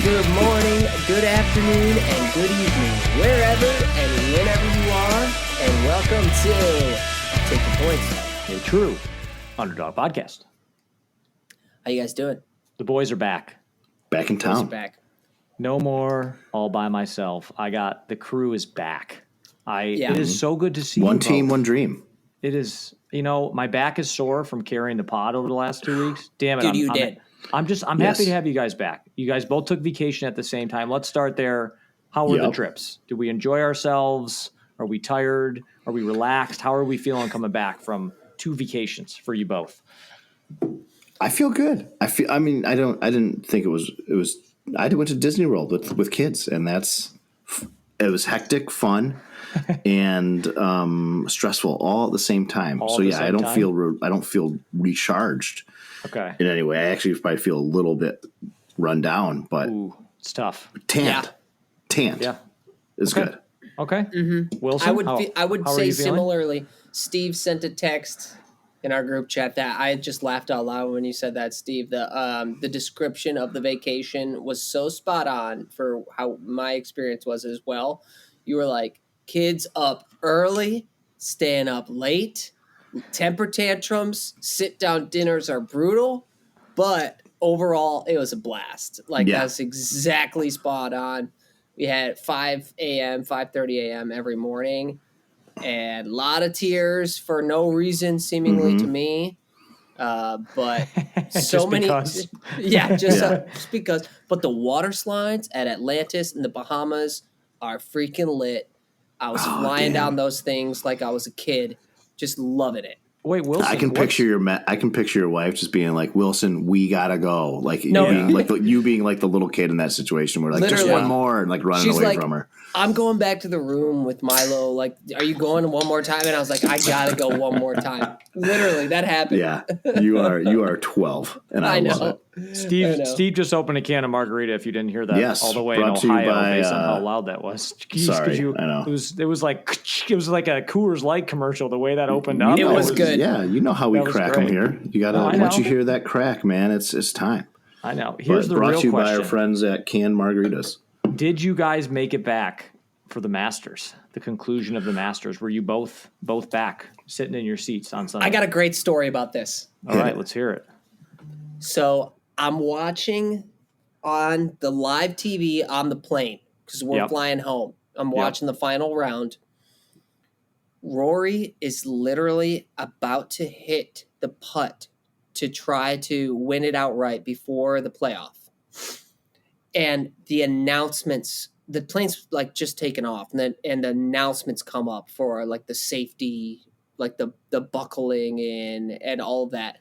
good morning, good afternoon, and good evening, wherever and whenever you are, and welcome to Taking Points, a true underdog podcast. How you guys doing? The boys are back. Back in town. Back. No more all by myself. The crew is back. It is so good to see one you team, both. one dream. It is, my back is sore from carrying the pod over the last 2 weeks. Damn it. Dude, you did. I'm happy to have you guys back. You guys both took vacation at the same time. Let's start there. How were the trips? Did we enjoy ourselves? Are we tired? Are we relaxed? How are we feeling coming back from 2 vacations for you both? I feel good. I didn't think it was. I went to Disney World with kids, and it was hectic, fun, and stressful all at the same time. I don't feel recharged. Okay. In any way, I actually probably feel a little bit run down, but it's tough. Tanned. Yeah. Is good. Okay. Mm-hmm. Wilson, I would say similarly. Steve sent a text in our group chat that I just laughed out loud when you said that, Steve. The description of the vacation was so spot on for how my experience was as well. You were like, kids up early, staying up late, temper tantrums, sit-down dinners are brutal, but overall it was a blast. That's exactly spot on. We had 5 a.m., 5:30 a.m. every morning, and a lot of tears for no reason, seemingly to me. But so many, because. Just because. But the water slides at Atlantis in the Bahamas are freaking lit. I was flying down those things like I was a kid, just loving it. Wait, Wilson. I can picture your wife just being like, "Wilson, we gotta go." Like you being like the little kid in that situation, where like literally, just one more, and like running away from her. I'm going back to the room with Milo. Like, are you going one more time? And I was like, I gotta go one more time. Literally, that happened. Yeah, you are 12, and I love it. Steve just opened a can of margarita. If you didn't hear that, all the way in Ohio, based on how loud that was. Sorry, I know. It was like a Coors Light commercial. The way that opened up, it was good. Yeah, you know how we crack them here. You gotta once you hear that crack, man, it's time. I know. Here's the real question. Brought to you by our friends at Canned Margaritas. Did you guys make it back for the Masters? The conclusion of the Masters? Were you both back, sitting in your seats on Sunday? I got a great story about this. All right, let's hear it. So I'm watching on the live TV on the plane because we're flying home. I'm watching the final round. Rory is literally about to hit the putt to try to win it outright before the playoff. And the announcements, the plane's like just taken off, and the announcements come up for like the safety, like the buckling in and all of that.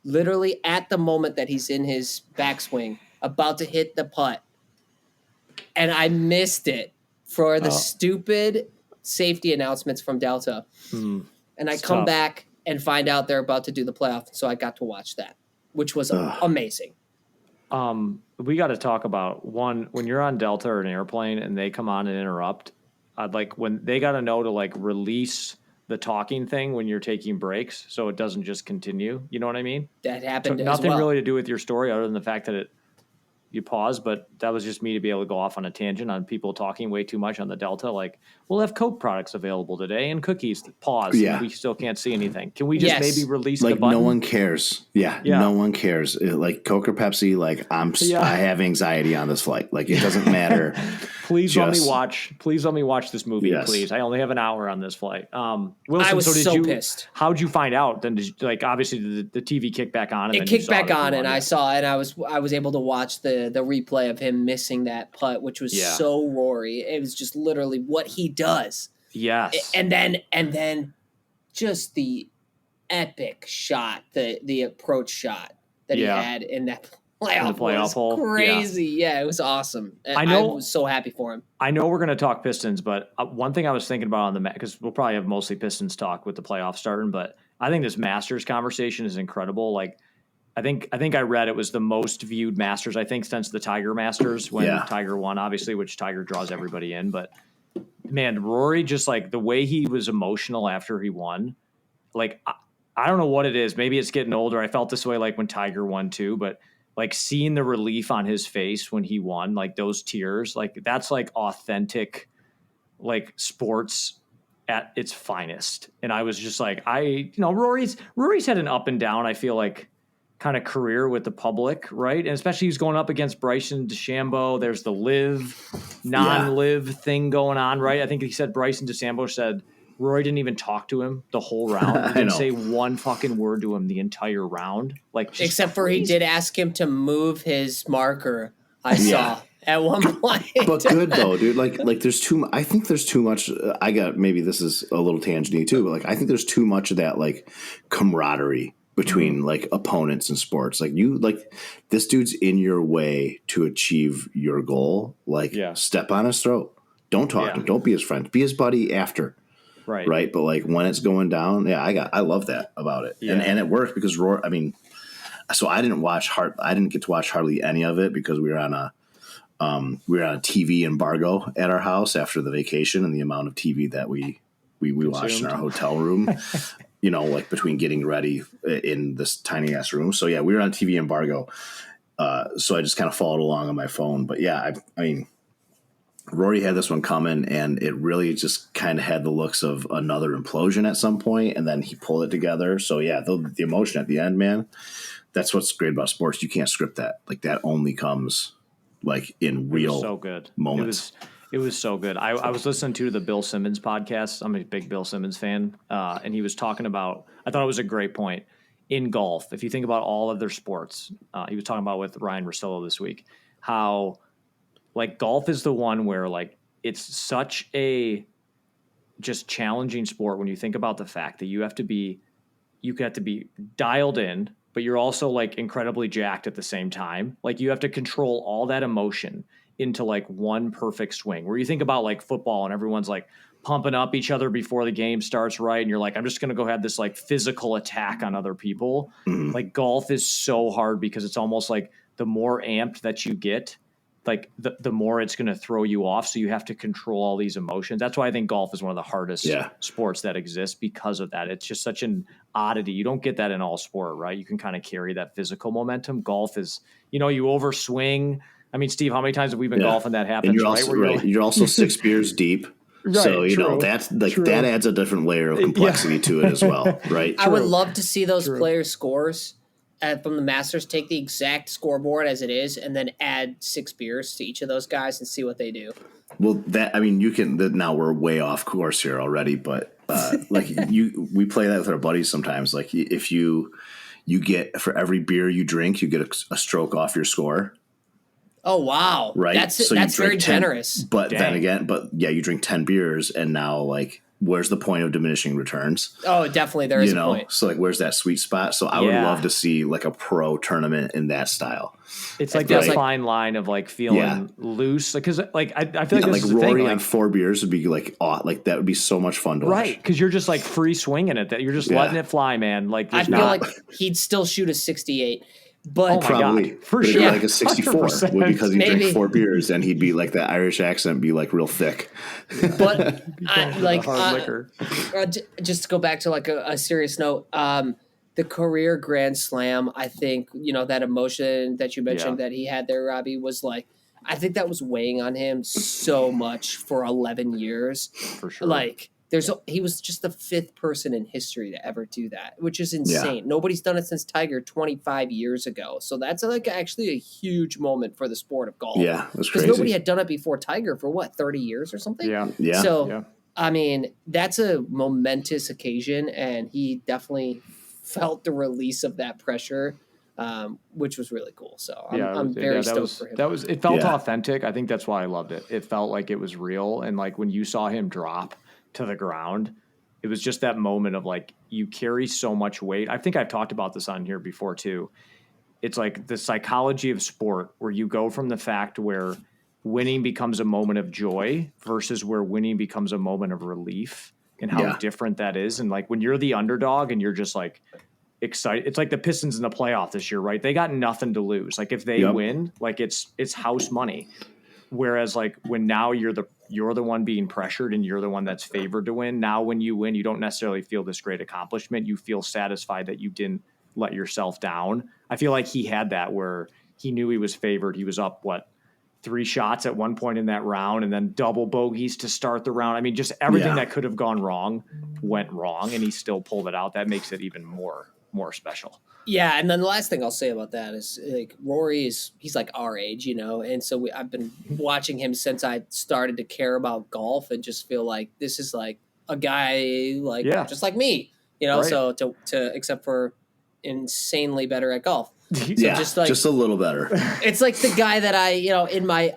Literally at the moment that he's in his backswing, about to hit the putt, and I missed it for the stupid safety announcements from Delta. And I come back and find out they're about to do the playoff, so I got to watch that, which was amazing. We got to talk about when you're on Delta or an airplane and they come on and interrupt. I'd like when they got to know to like release the talking thing when you're taking breaks, so it doesn't just continue. You know what I mean? That happened. So nothing really to do with your story other than the fact that you paused, but that was just me to be able to go off on a tangent on people talking way too much on the Delta. Like, we'll have Coke products available today and cookies. Pause. Yeah. We still can't see anything. Can we just maybe release the button? Like, no one cares. Yeah, no one cares. Like, Coke or Pepsi, like, I have anxiety on this flight. Like, it doesn't matter. Please let me watch this movie, please. I only have an hour on this flight. Wilson, I was so pissed. How'd you find out? Then, obviously, the TV kicked back on. And it kicked back on, and I saw it. I was able to watch the replay of him missing that putt, which was so Rory. It was just literally what he does. Yes. And then just the epic shot, the approach shot that he had in that playoff hole. Crazy. Yeah, it was awesome. I was so happy for him. I know we're going to talk Pistons, but one thing I was thinking about on because we'll probably have mostly Pistons talk with the playoffs starting, but I think this Masters conversation is incredible. Like, I think I read it was the most viewed Masters, I think, since the Tiger Masters when Tiger won, obviously, which Tiger draws everybody in. But, man, Rory, just like the way he was emotional after he won, like, I don't know what it is. Maybe it's getting older. I felt this way like when Tiger won too, but like seeing the relief on his face when he won, like those tears, like that's like authentic, like sports at its finest. And I was just like, Rory's had an up and down, I feel like, kind of career with the public, right? And especially he's going up against Bryson DeChambeau. There's the live, non-live thing going on, right? I think he said Bryson DeChambeau said Rory didn't even talk to him the whole round. He didn't say one fucking word to him the entire round. Like, just except crazy. for he did ask him to move his marker. I saw at one point. But good though, dude. Like there's too. I think there's too much. Maybe this is a little tangent too, but like I think there's too much of that like camaraderie between like opponents in sports. Like this dude's in your way to achieve your goal. Like step on his throat. Don't talk to him. Don't be his friend. Be his buddy after. Right. But like when it's going down, I love that about it. Yeah. And it worked because Rory, I mean, so I didn't get to watch hardly any of it because we were on a TV embargo at our house after the vacation, and the amount of TV that we watched in our hotel room, like between getting ready in this tiny ass room. So we were on TV embargo. So I just kind of followed along on my phone, but I mean, Rory had this one coming, and it really just kind of had the looks of another implosion at some point, and then he pulled it together. So the emotion at the end, man, that's what's great about sports. You can't script that. Like that only comes like in real so good moments. It was so good. I was listening to the Bill Simmons podcast. I'm a big Bill Simmons fan. And he was talking about, I thought it was a great point in golf. If you think about all of their sports, he was talking about with Ryan Russillo this week, how like golf is the one where like it's such a just challenging sport when you think about the fact that you have to be dialed in, but you're also like incredibly jacked at the same time. Like you have to control all that emotion into like one perfect swing, where you think about like football and everyone's like pumping up each other before the game starts, right? And you're like, I'm just going to go have this like physical attack on other people. Mm-hmm. Like golf is so hard because it's almost like the more amped that you get, like the more it's going to throw you off. So you have to control all these emotions. That's why I think golf is one of the hardest sports that exists because of that. It's just such an oddity. You don't get that in all sport, right? You can kind of carry that physical momentum. Golf is, you overswing. I mean, Steve, how many times have we been golfing that happens? And you're also, right. You're also 6 beers deep. Right, so, that's like that adds a different layer of complexity to it as well. Right. I would love to see those players' scores from the Masters, take the exact scoreboard as it is, and then add 6 beers to each of those guys and see what they do. Well, you can. Now we're way off course here already, but we play that with our buddies sometimes. Like if you get, for every beer you drink, you get a stroke off your score. Oh wow! Right, that's very generous. But then again, you drink 10 beers, and now like, where's the point of diminishing returns? Oh, definitely there is a point. So like, where's that sweet spot? So I would love to see like a pro tournament in that style. It's like that fine line of like feeling loose, because like I feel like this is Rory the thing, on 4 beers would be like that would be so much fun to watch. Right, because you're just like free swinging it. That you're just letting it fly, man. Like I feel like he'd still shoot a 68. But probably God, for sure, like a 64 because he drank 4 beers, and he'd be like that Irish accent be like real thick. But just to go back to like a serious note, the career Grand Slam, I think that emotion that you mentioned that he had there, Robbie, was like, I think that was weighing on him so much for 11 years. For sure, like. He was just the 5th person in history to ever do that, which is insane. Yeah. Nobody's done it since Tiger 25 years ago. So that's like actually a huge moment for the sport of golf. Yeah, that's crazy. Because nobody had done it before Tiger for 30 years or something? Yeah. So, I mean, that's a momentous occasion, and he definitely felt the release of that pressure, which was really cool. So I'm very stoked for him. It felt authentic. I think that's why I loved it. It felt like it was real. And like when you saw him drop to the ground, it was just that moment of like, you carry so much weight. I think I've talked about this on here before too. It's like the psychology of sport, where you go from the fact where winning becomes a moment of joy versus where winning becomes a moment of relief, and how different that is. And like when you're the underdog and you're just like excited, it's like the Pistons in the playoff this year, right? They got nothing to lose. Like if they win, like it's house money. Whereas like when now you're the one being pressured and you're the one that's favored to win. Now when you win, you don't necessarily feel this great accomplishment. You feel satisfied that you didn't let yourself down. I feel like he had that, where he knew he was favored. He was up, 3 shots at one point in that round, and then double bogeys to start the round. I mean, just everything that could have gone wrong went wrong, and he still pulled it out. That makes it even more special. Yeah, and then the last thing I'll say about that is like Rory he's like our age, and so I've been watching him since I started to care about golf and just feel like this is like a guy just like me, Right. So to except for insanely better at golf. So just a little better. It's like the guy that I, in my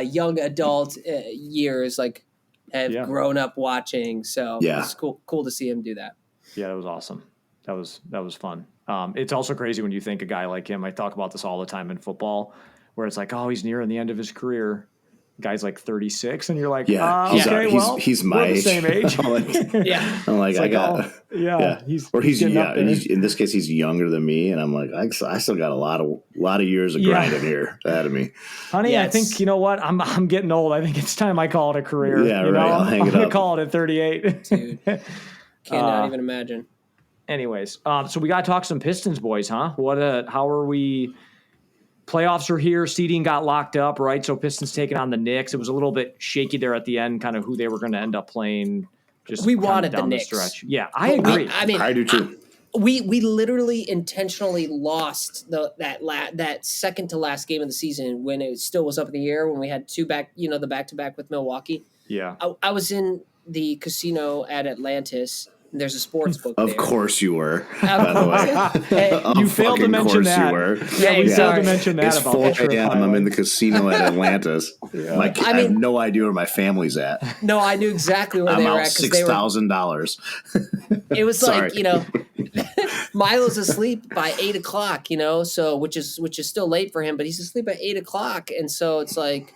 young adult years, like have grown up watching. So it's cool to see him do that. Yeah, that was awesome. That was fun. It's also crazy when you think a guy like him. I talk about this all the time in football, where it's like, oh, he's nearing the end of his career. Guy's like 36, and you're like, he's my we're the same age. I'm like, he's young. In this case, he's younger than me, and I'm like, I still got a lot of years of grinding here ahead of me. Honey, I think you know what? I'm getting old. I think it's time I call it a career. Yeah, right. I'll hang it up. I'm gonna call it at 38. Dude, cannot even imagine. Anyways, so we got to talk some Pistons, boys, huh? How are we? Playoffs are here. Seeding got locked up, right? So Pistons taking on the Knicks. It was a little bit shaky there at the end, kind of who they were going to end up playing. We wanted down the Knicks. Stretch. Yeah, I agree. I do too. We literally intentionally lost that second to last game of the season when it still was up in the air when we had the back-to-back with Milwaukee. Yeah, I was in the casino at Atlantis. There's a sports book Of there. course you were, by the way. You failed to mention that. You were. Yeah, we failed to mention that. It's about 4 a.m. I'm in the casino at Atlantis. I have no idea where my family's at. No, I knew exactly where they were at. $6,000. It was like, Milo's asleep by 8 o'clock, so which is still late for him, but he's asleep at 8 o'clock. And so it's like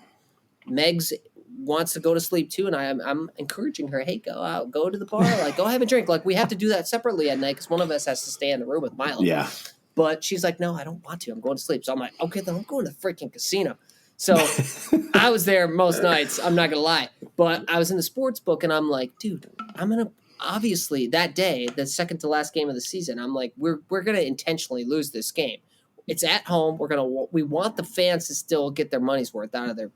Megs wants to go to sleep too, and I'm encouraging her, hey, go out, go to the bar, like go have a drink. Like we have to do that separately at night because one of us has to stay in the room with Milo. Yeah. But she's like, no, I don't want to. I'm going to sleep. So I'm like, okay, then I'm going to the freaking casino. So I was there most nights. I'm not going to lie. But I was in the sports book, and I'm like, dude, I'm going to obviously that day, the second to last game of the season, I'm like, we're going to intentionally lose this game. It's at home. We want the fans to still get their money's worth out of their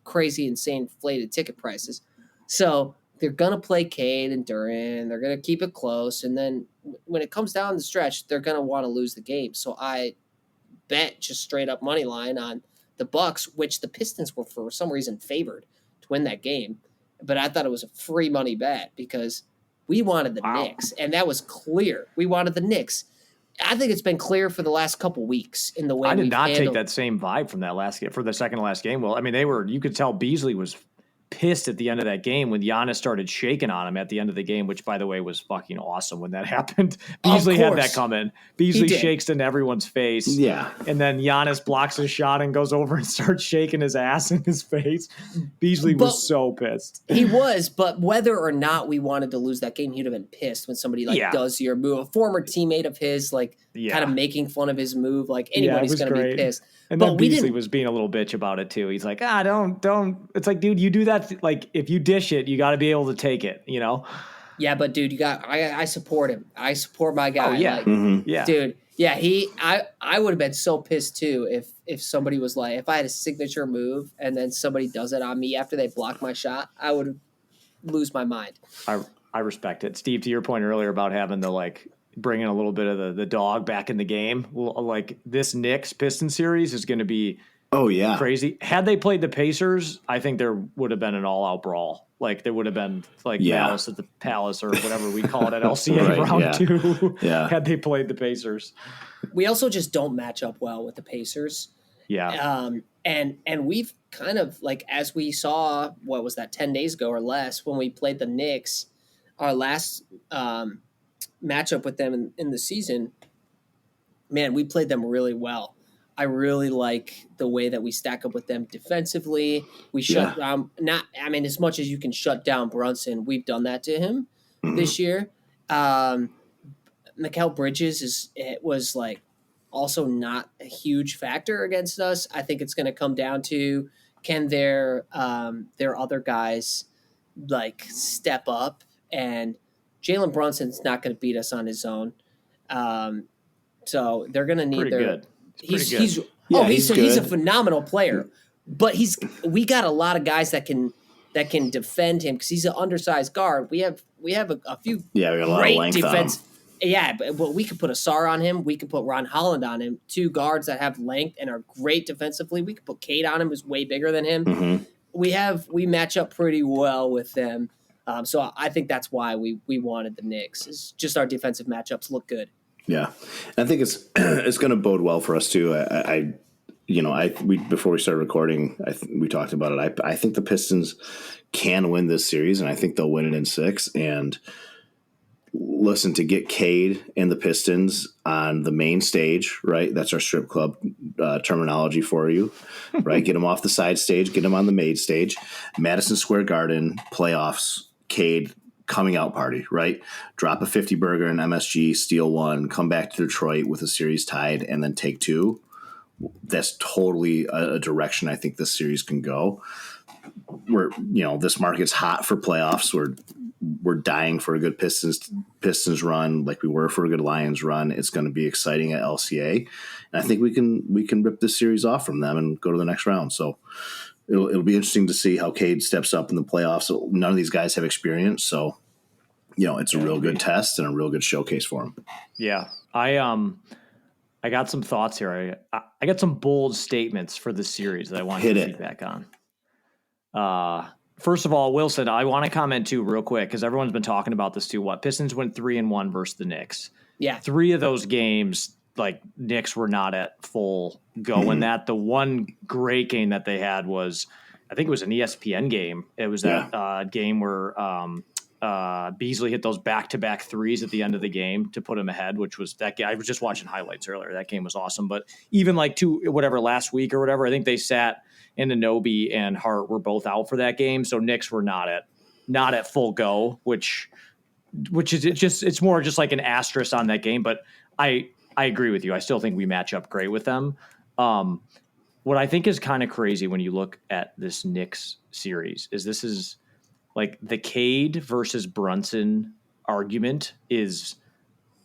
crazy, insane, inflated ticket prices. So they're going to play Cade and Duran. They're going to keep it close. And then when it comes down the stretch, they're going to want to lose the game. So I bet just straight up money line on the Bucks, which the Pistons were for some reason favored to win that game. But I thought it was a free money bet because we wanted the Knicks, and that was clear. We wanted the Knicks. I think it's been clear for the last couple weeks in the way I did not take that same vibe from that last game for the second to last game. Well, I mean, you could tell Beasley was pissed at the end of that game when Giannis started shaking on him at the end of the game, which by the way was fucking awesome when that happened. Beasley had that coming. Beasley shakes in everyone's face. Yeah. And then Giannis blocks his shot and goes over and starts shaking his ass in his face. Beasley was so pissed. He was, but whether or not we wanted to lose that game, he'd have been pissed when somebody does your move. A former teammate of his, kind of making fun of his move, anybody's going to be pissed. And then Beasley was being a little bitch about it too. He's like, don't. It's like, dude, you do that. Like, if you dish it, you got to be able to take it, Yeah, but dude, I support him. I support my guy. Oh, yeah. Yeah. Dude, yeah, I would have been so pissed too if somebody was like, if I had a signature move and then somebody does it on me after they block my shot, I would lose my mind. I respect it. Steve, to your point earlier about having the bringing a little bit of the dog back in the game. Like this Knicks Piston series is going to be crazy. Had they played the Pacers, I think there would have been an all-out brawl. There would have been Malice at the Palace or whatever we call it at LCA round 2. Yeah. Had they played the Pacers. We also just don't match up well with the Pacers. Yeah. And we've kind of as we saw, what was that, 10 days ago or less when we played the Knicks, our last matchup with them in the season, man, we played them really well. I really like the way that we stack up with them defensively. We shut down, as much as you can shut down Brunson, we've done that to him this year. Mikal Bridges was also not a huge factor against us. I think it's going to come down to, can their other guys step up, and Jalen Brunson's not going to beat us on his own. So they're going to need Pretty good. He's Yeah, he's a good. phenomenal player, but we got a lot of guys that can defend him because he's an undersized guard. We have a few Yeah, we got a lot of great length on him. defense. Yeah, but we could put Asar on him. We could put Ron Holland on him. Two guards that have length and are great defensively. We could put Cade on him, who's way bigger than him. Mm-hmm. We match up pretty well with them. So I think that's why we wanted the Knicks. It's just our defensive matchups look good. Yeah, I think it's going to bode well for us too. Before we started recording, we talked about it. I think the Pistons can win this series, and I think they'll win it in 6. And listen, to get Cade and the Pistons on the main stage, right? That's our strip club terminology for you, right? Get them off the side stage, get them on the main stage, Madison Square Garden playoffs. Cade coming out party, right? Drop a 50 burger in MSG, steal 1, come back to Detroit with a series tied, and then take 2. That's totally a direction I think this series can go. This market's hot for playoffs. We're dying for a good Pistons run, like we were for a good Lions run. It's going to be exciting at LCA, and I think we can rip this series off from them and go to the next round. So it'll be interesting to see how Cade steps up in the playoffs. None of these guys have experience, so it's a real good test and a real good showcase for them. Yeah, I got some thoughts here. I got some bold statements for this series that I want your feedback on. First of all, Wilson, I want to comment too real quick because everyone's been talking about this too. Pistons went 3-1 versus the Knicks. Yeah, 3 of those games, like Knicks were not at full go in that. The one great game that they had was, I think it was an ESPN game. It was that game where Beasley hit those back-to-back threes at the end of the game to put him ahead, which was that game. I was just watching highlights earlier. That game was awesome. But even like last week or whatever, I think they sat and Anunoby and Hart were both out for that game. So Knicks were not at full go, which is it's more just like an asterisk on that game. But I agree with you. I still think we match up great with them. What I think is kind of crazy when you look at this Knicks series is this is like the Cade versus Brunson argument is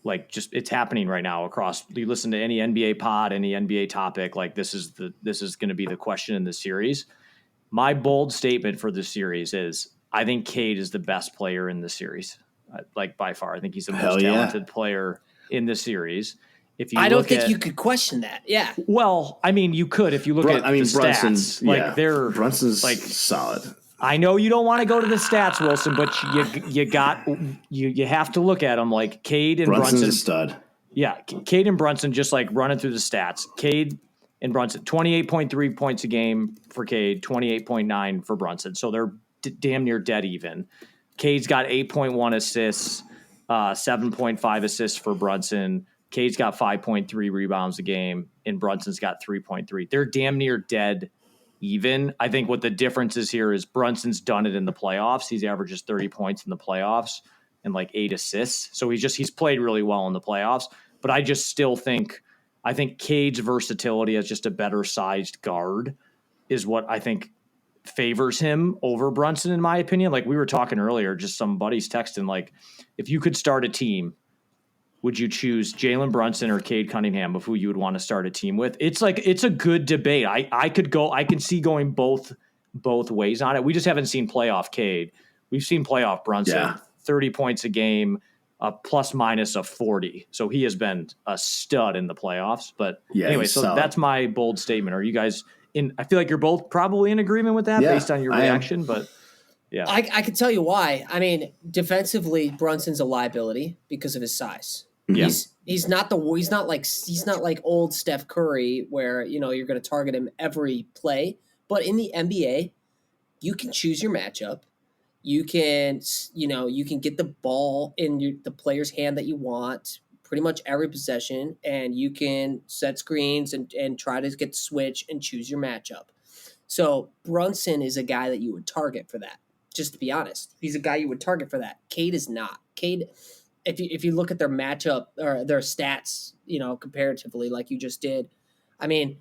like just it's happening right now across. You listen to any NBA pod, any NBA topic, like this is going to be the question in the series. My bold statement for this series is I think Cade is the best player in the series, like by far. I think he's the most talented player in the series. I don't think you could question that. Yeah. Well, I mean, you could if you look at the stats. Brunson's like solid. I know you don't want to go to the stats, Wilson, but you have to look at them like Cade and Brunson's Brunson. A stud. Yeah, Cade and Brunson just like running through the stats. Cade and Brunson, 28.3 points a game for Cade, 28.9 for Brunson. So they're damn near dead even. Cade's got 8.1 assists, 7.5 assists for Brunson. Cade's got 5.3 rebounds a game, and Brunson's got 3.3. They're damn near dead even. I think what the difference is here is Brunson's done it in the playoffs. He's averages 30 points in the playoffs and like 8 assists. So he's played really well in the playoffs. But I just still think Cade's versatility as just a better sized guard is what I think favors him over Brunson, in my opinion. Like we were talking earlier, just some buddies texting, like if you could start a team, would you choose Jalen Brunson or Cade Cunningham of who you would want to start a team with? It's like, it's a good debate. I can see going both ways on it. We just haven't seen playoff Cade. We've seen playoff Brunson, 30 points a game, plus minus of 40. So he has been a stud in the playoffs. But anyway, so that's my bold statement. Are you guys I feel like you're both probably in agreement with that based on your reaction, but yeah. I can tell you why. I mean, defensively, Brunson's a liability because of his size. Yeah. He's not like old Steph Curry where, you're going to target him every play. But in the NBA, you can choose your matchup. You can get the ball in the player's hand that you want pretty much every possession, and you can set screens and try to get the switch and choose your matchup. So Brunson is a guy that you would target for that, just to be honest. He's a guy you would target for that. Cade is not. Cade, if you look at their matchup or their stats, comparatively like you just did, I mean,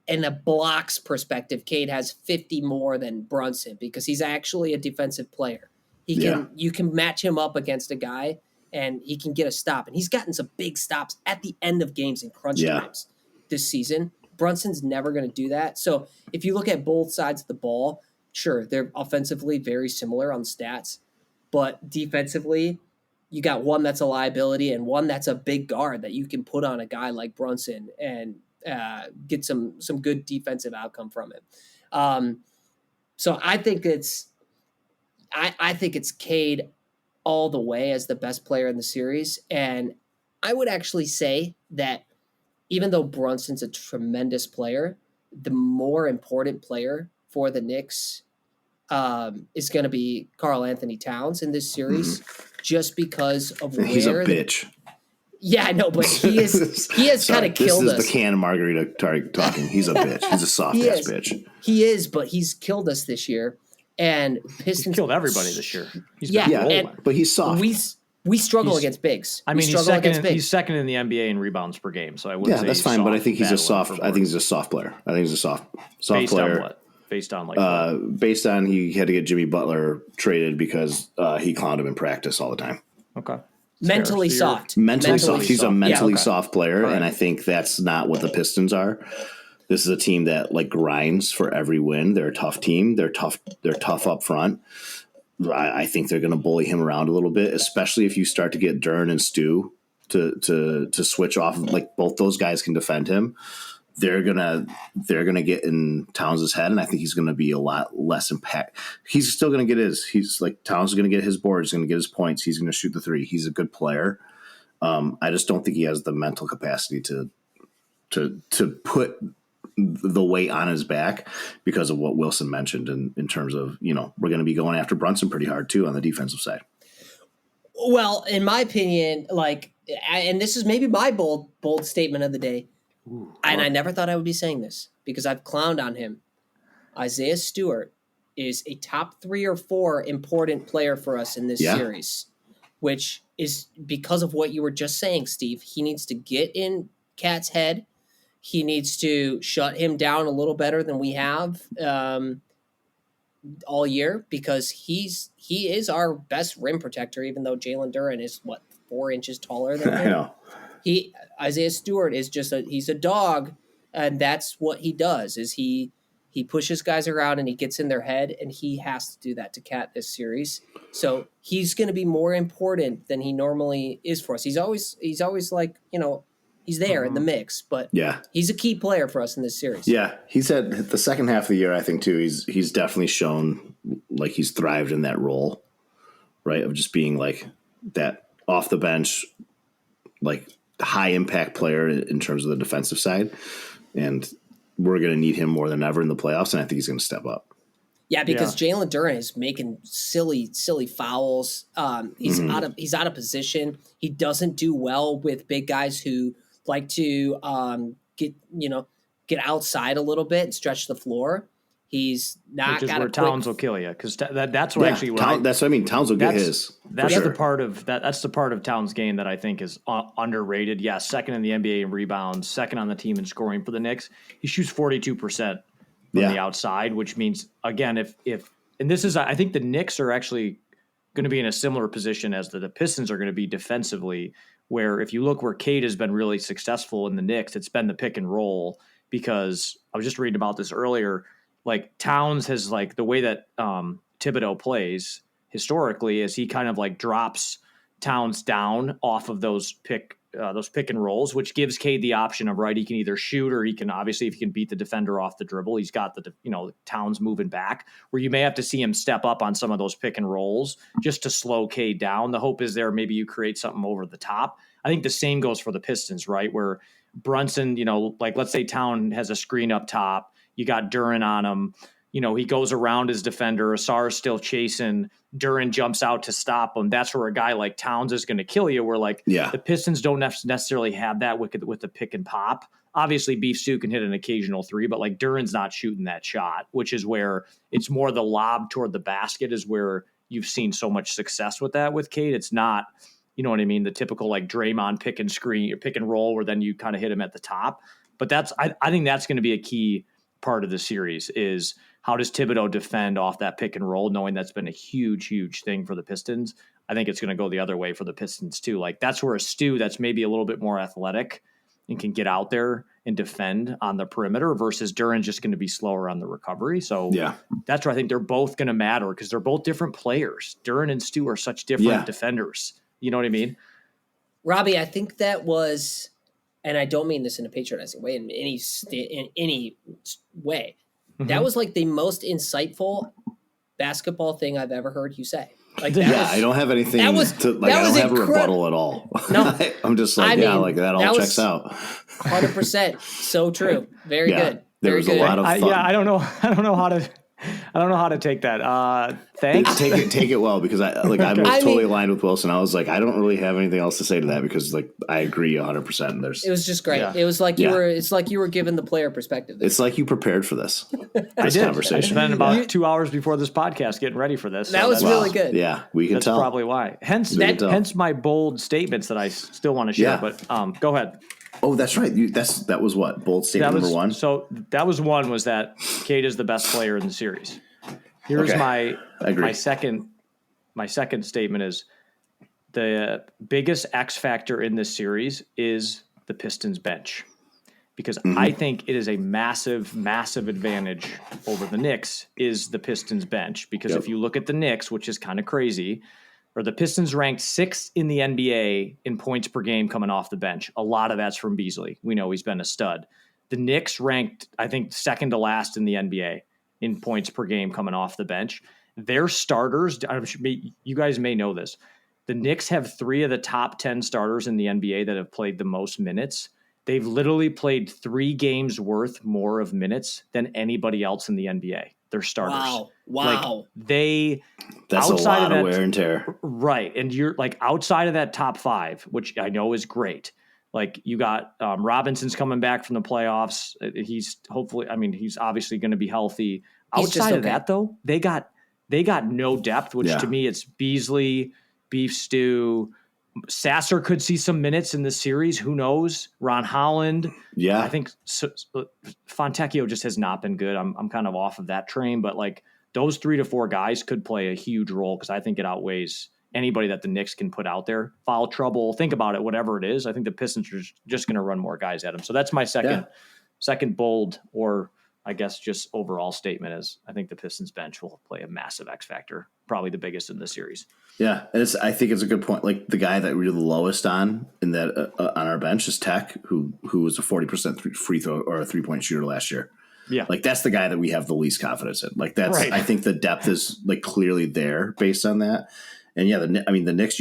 in a blocks perspective, Cade has 50 more than Brunson because he's actually a defensive player. You can match him up against a guy and he can get a stop. And he's gotten some big stops at the end of games in crunch times this season. Brunson's never going to do that. So if you look at both sides of the ball, sure, they're offensively very similar on stats, but defensively, you got one that's a liability and one that's a big guard that you can put on a guy like Brunson and get some good defensive outcome from it. So I think it's Cade all the way as the best player in the series, and I would actually say that even though Brunson's a tremendous player, the more important player for the Knicks is going to be Karl Anthony Towns in this series, just because of where he's a bitch. Yeah, I know, but he has kind of killed us. This is the can margarita talking. He's a bitch. He's a soft ass bitch. He is, but he's killed us this year. And Pistons he's killed everybody this year. But he's soft. We struggle against bigs. I mean, he's second in the NBA in rebounds per game. So I wouldn't say that's fine. But I think he's a soft. I think he's a soft player. I think he's a soft based player. On what? Based on what? Based on he had to get Jimmy Butler traded because he clowned him in practice all the time. Okay. Mentally soft. Mentally soft. He's a mentally soft player, and I think that's not what the Pistons are. This is a team that grinds for every win. They're a tough team. They're tough up front. I think they're going to bully him around a little bit, especially if you start to get Duren and Stu to switch off. Both those guys can defend him. They're gonna get in Towns' head, and I think he's going to be a lot less impact. He's still going to get Towns is going to get his boards, he's going to get his points. He's going to shoot the three. He's a good player. I just don't think he has the mental capacity to put the weight on his back because of what Wilson mentioned in terms of, we're going to be going after Brunson pretty hard too on the defensive side. Well, in my opinion, and this is maybe my bold statement of the day, and I never thought I would be saying this because I've clowned on him. Isaiah Stewart is a top 3 or 4 important player for us in this series, which is because of what you were just saying, Steve. He needs to get in Cat's head. He needs to shut him down a little better than we have all year because he is our best rim protector, even though Jalen Duren is 4 inches taller than him. I know. Isaiah Stewart is he's a dog, and that's what he does is he pushes guys around and he gets in their head, and he has to do that to Cat this series. So he's going to be more important than he normally is for us. He's always he's there in the mix, but he's a key player for us in this series. Yeah, he's had the second half of the year, I think, too. He's definitely shown he's thrived in that role, right, of just being that off the bench, high impact player in terms of the defensive side. And we're going to need him more than ever in the playoffs, and I think he's going to step up. Yeah, because Jalen Duren is making silly fouls. He's out of position. He doesn't do well with big guys who like to get outside a little bit and stretch the floor. He's not. Which is where Towns will kill you because that's what actually. That's what I mean. Towns will get his. That's the part of that. That's the part of Towns' game that I think is underrated. Yeah, second in the NBA in rebounds, second on the team in scoring for the Knicks. He shoots 42% from the outside, which means again, if and this is, I think the Knicks are actually going to be in a similar position as the Pistons are going to be defensively. Where if you look where Cade has been really successful in the Knicks, it's been the pick and roll because I was just reading about this earlier. Towns has the way that Thibodeau plays historically is he kind of drops Towns down off of those pick and rolls, which gives Cade the option of he can either shoot or he can obviously if he can beat the defender off the dribble, he's got the Towns moving back where you may have to see him step up on some of those pick and rolls just to slow Cade down. The hope is there maybe you create something over the top. I think the same goes for the Pistons, right? Where Brunson, let's say Town has a screen up top. You got Duren on him. He goes around his defender. Asar's still chasing. Duren jumps out to stop him. That's where a guy like Towns is going to kill you. Where the Pistons don't necessarily have that with the pick and pop. Obviously, Beef Stew can hit an occasional 3, but Duren's not shooting that shot, which is where it's more the lob toward the basket is where you've seen so much success with that with Cade. It's not, you know what I mean, the typical Draymond pick and screen or pick and roll where then you kind of hit him at the top. But I think that's going to be a key part of the series is how does Thibodeau defend off that pick and roll, knowing that's been a huge, huge thing for the Pistons. I think it's going to go the other way for the Pistons too. That's where a Stu that's maybe a little bit more athletic and can get out there and defend on the perimeter versus Duran's just going to be slower on the recovery. So that's where I think they're both going to matter because they're both different players. Duran and Stu are such different defenders. You know what I mean? Robbie, I think that was, and I don't mean this in a patronizing way, in any way. That was like the most insightful basketball thing I've ever heard you say. Like, I don't have anything. I don't have a rebuttal at all. No, I'm just like, like that all checks out. 100% so true. Very good. There was a lot of fun. I don't know how to take that. Thanks. Take it well because I was totally aligned with Wilson. I was like, I don't really have anything else to say to that because like I agree 100%. It was just great. Yeah. It was like you were. It's like you were given the player perspective. It's like you prepared for this. I did. Conversation. I spent about 2 hours before this podcast getting ready for this. That was really good. Yeah, we can tell. That's probably why. Hence my bold statements that I still want to share. Yeah. But go ahead. Oh, that's right. That was what? Bold statement number one? So that was one, was that Cade is the best player in the series. Here's my second statement is the biggest X factor in this series is the Pistons bench. Because I think it is a massive, massive advantage over the Knicks is the Pistons bench. Because if you look at the Knicks, which is kind of crazy, or the Pistons ranked 6th in the NBA in points per game coming off the bench. A lot of that's from Beasley. We know he's been a stud. The Knicks ranked, I think, second to last in the NBA in points per game coming off the bench. Their starters, you guys may know this, the Knicks have 3 of the top 10 starters in the NBA that have played the most minutes. They've literally played 3 games worth more of minutes than anybody else in the NBA. Their starters. Wow. Like that's a lot of wear and tear. Right. And you're like outside of that top 5, which I know is great. Like you got Robinson's coming back from the playoffs. He's he's obviously going to be healthy. Outside of that though, they got no depth, which to me it's Beasley, Beef Stew, Sasser could see some minutes in this series. Who knows? Ron Holland. Yeah. I think Fontecchio just has not been good. I'm kind of off of that train, but like those 3 to 4 guys could play a huge role because I think it outweighs anybody that the Knicks can put out there. Foul trouble. Think about it. Whatever it is, I think the Pistons are just going to run more guys at them. So that's my second bold, or I guess just overall statement is I think the Pistons bench will play a massive X factor, probably the biggest in this series. Yeah, and I think it's a good point. Like the guy that we're the lowest on in that on our bench is Tech, who was a 40% free throw or a 3-point shooter last year. Yeah, like that's the guy that we have the least confidence in. Like that's right. I think the depth is like clearly there based on that. And the Knicks,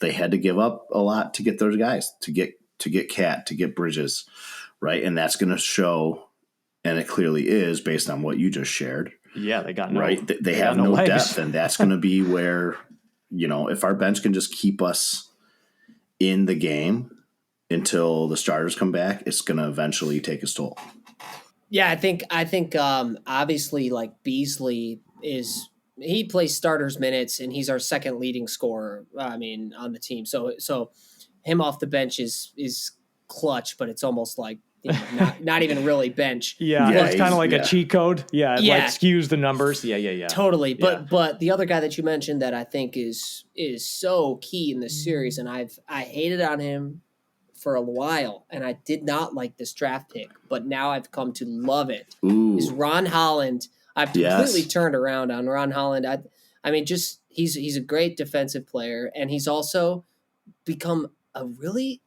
they had to give up a lot to get those guys to get Cat, to get Bridges, right? And that's going to show, and it clearly is based on what you just shared. Yeah, they got They have no depth, and that's going to be where. If our bench can just keep us in the game until the starters come back, it's going to eventually take its toll. Yeah, I think obviously like Beasley he plays starters minutes and he's our second leading scorer. On the team. So him off the bench is clutch, but it's almost like not even really bench. Yeah, it's kind of like a cheat code. Yeah, it like skews the numbers. Yeah. Totally. But the other guy that you mentioned that I think is so key in this series, and I hated on him for a while, and I did not like this draft pick, but now I've come to love it. Is Ron Holland. I've completely turned around on Ron Holland. He's a great defensive player, and he's also become a really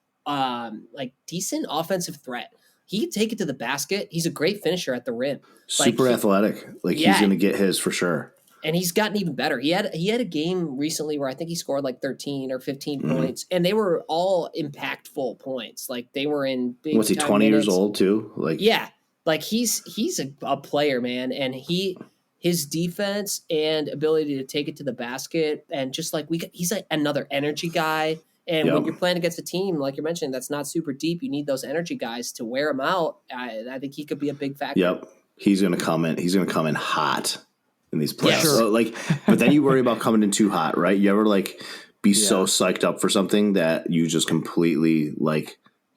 decent offensive threat. He can take it to the basket. He's a great finisher at the rim. Super athletic. He's going to get his for sure. And he's gotten even better. He had a game recently where I think he scored like 13 or 15 points, and they were all impactful points. Like they were in big. Was he 20 years old too? He's a player, man, and his defense and ability to take it to the basket, and just like he's like another energy guy. And when you're playing against a team, like you're mentioning, that's not super deep, you need those energy guys to wear him out. I think he could be a big factor. Yep. He's going to come in. He's going to come in hot in these playoffs. Yeah, sure. But then you worry about coming in too hot, right? You ever be so psyched up for something that you just completely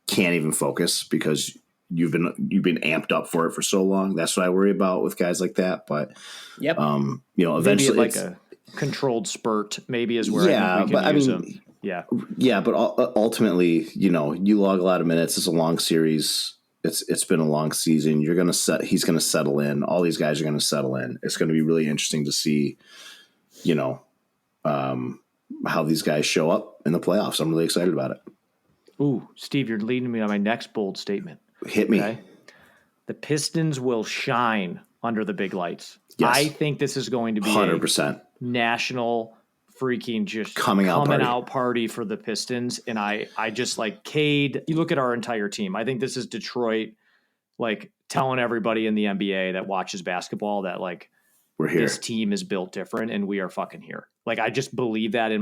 can't even focus because you've been amped up for it for so long. That's what I worry about with guys like that. But eventually maybe a controlled spurt maybe is where I think we can use him. Yeah, but ultimately, you log a lot of minutes. It's a long series. It's been a long season. He's gonna settle in. All these guys are gonna settle in. It's gonna be really interesting to see, how these guys show up in the playoffs. I'm really excited about it. Ooh, Steve, you're leading me on my next bold statement. Hit me. Okay? The Pistons will shine under the big lights. Yes. I think this is going to be 100%. a national freaking just coming out party for the Pistons. And I just like Cade. You look at our entire team. I think this is Detroit, like telling everybody in the NBA that watches basketball that like we're here. This team is built different and we are fucking here. Like I just believe that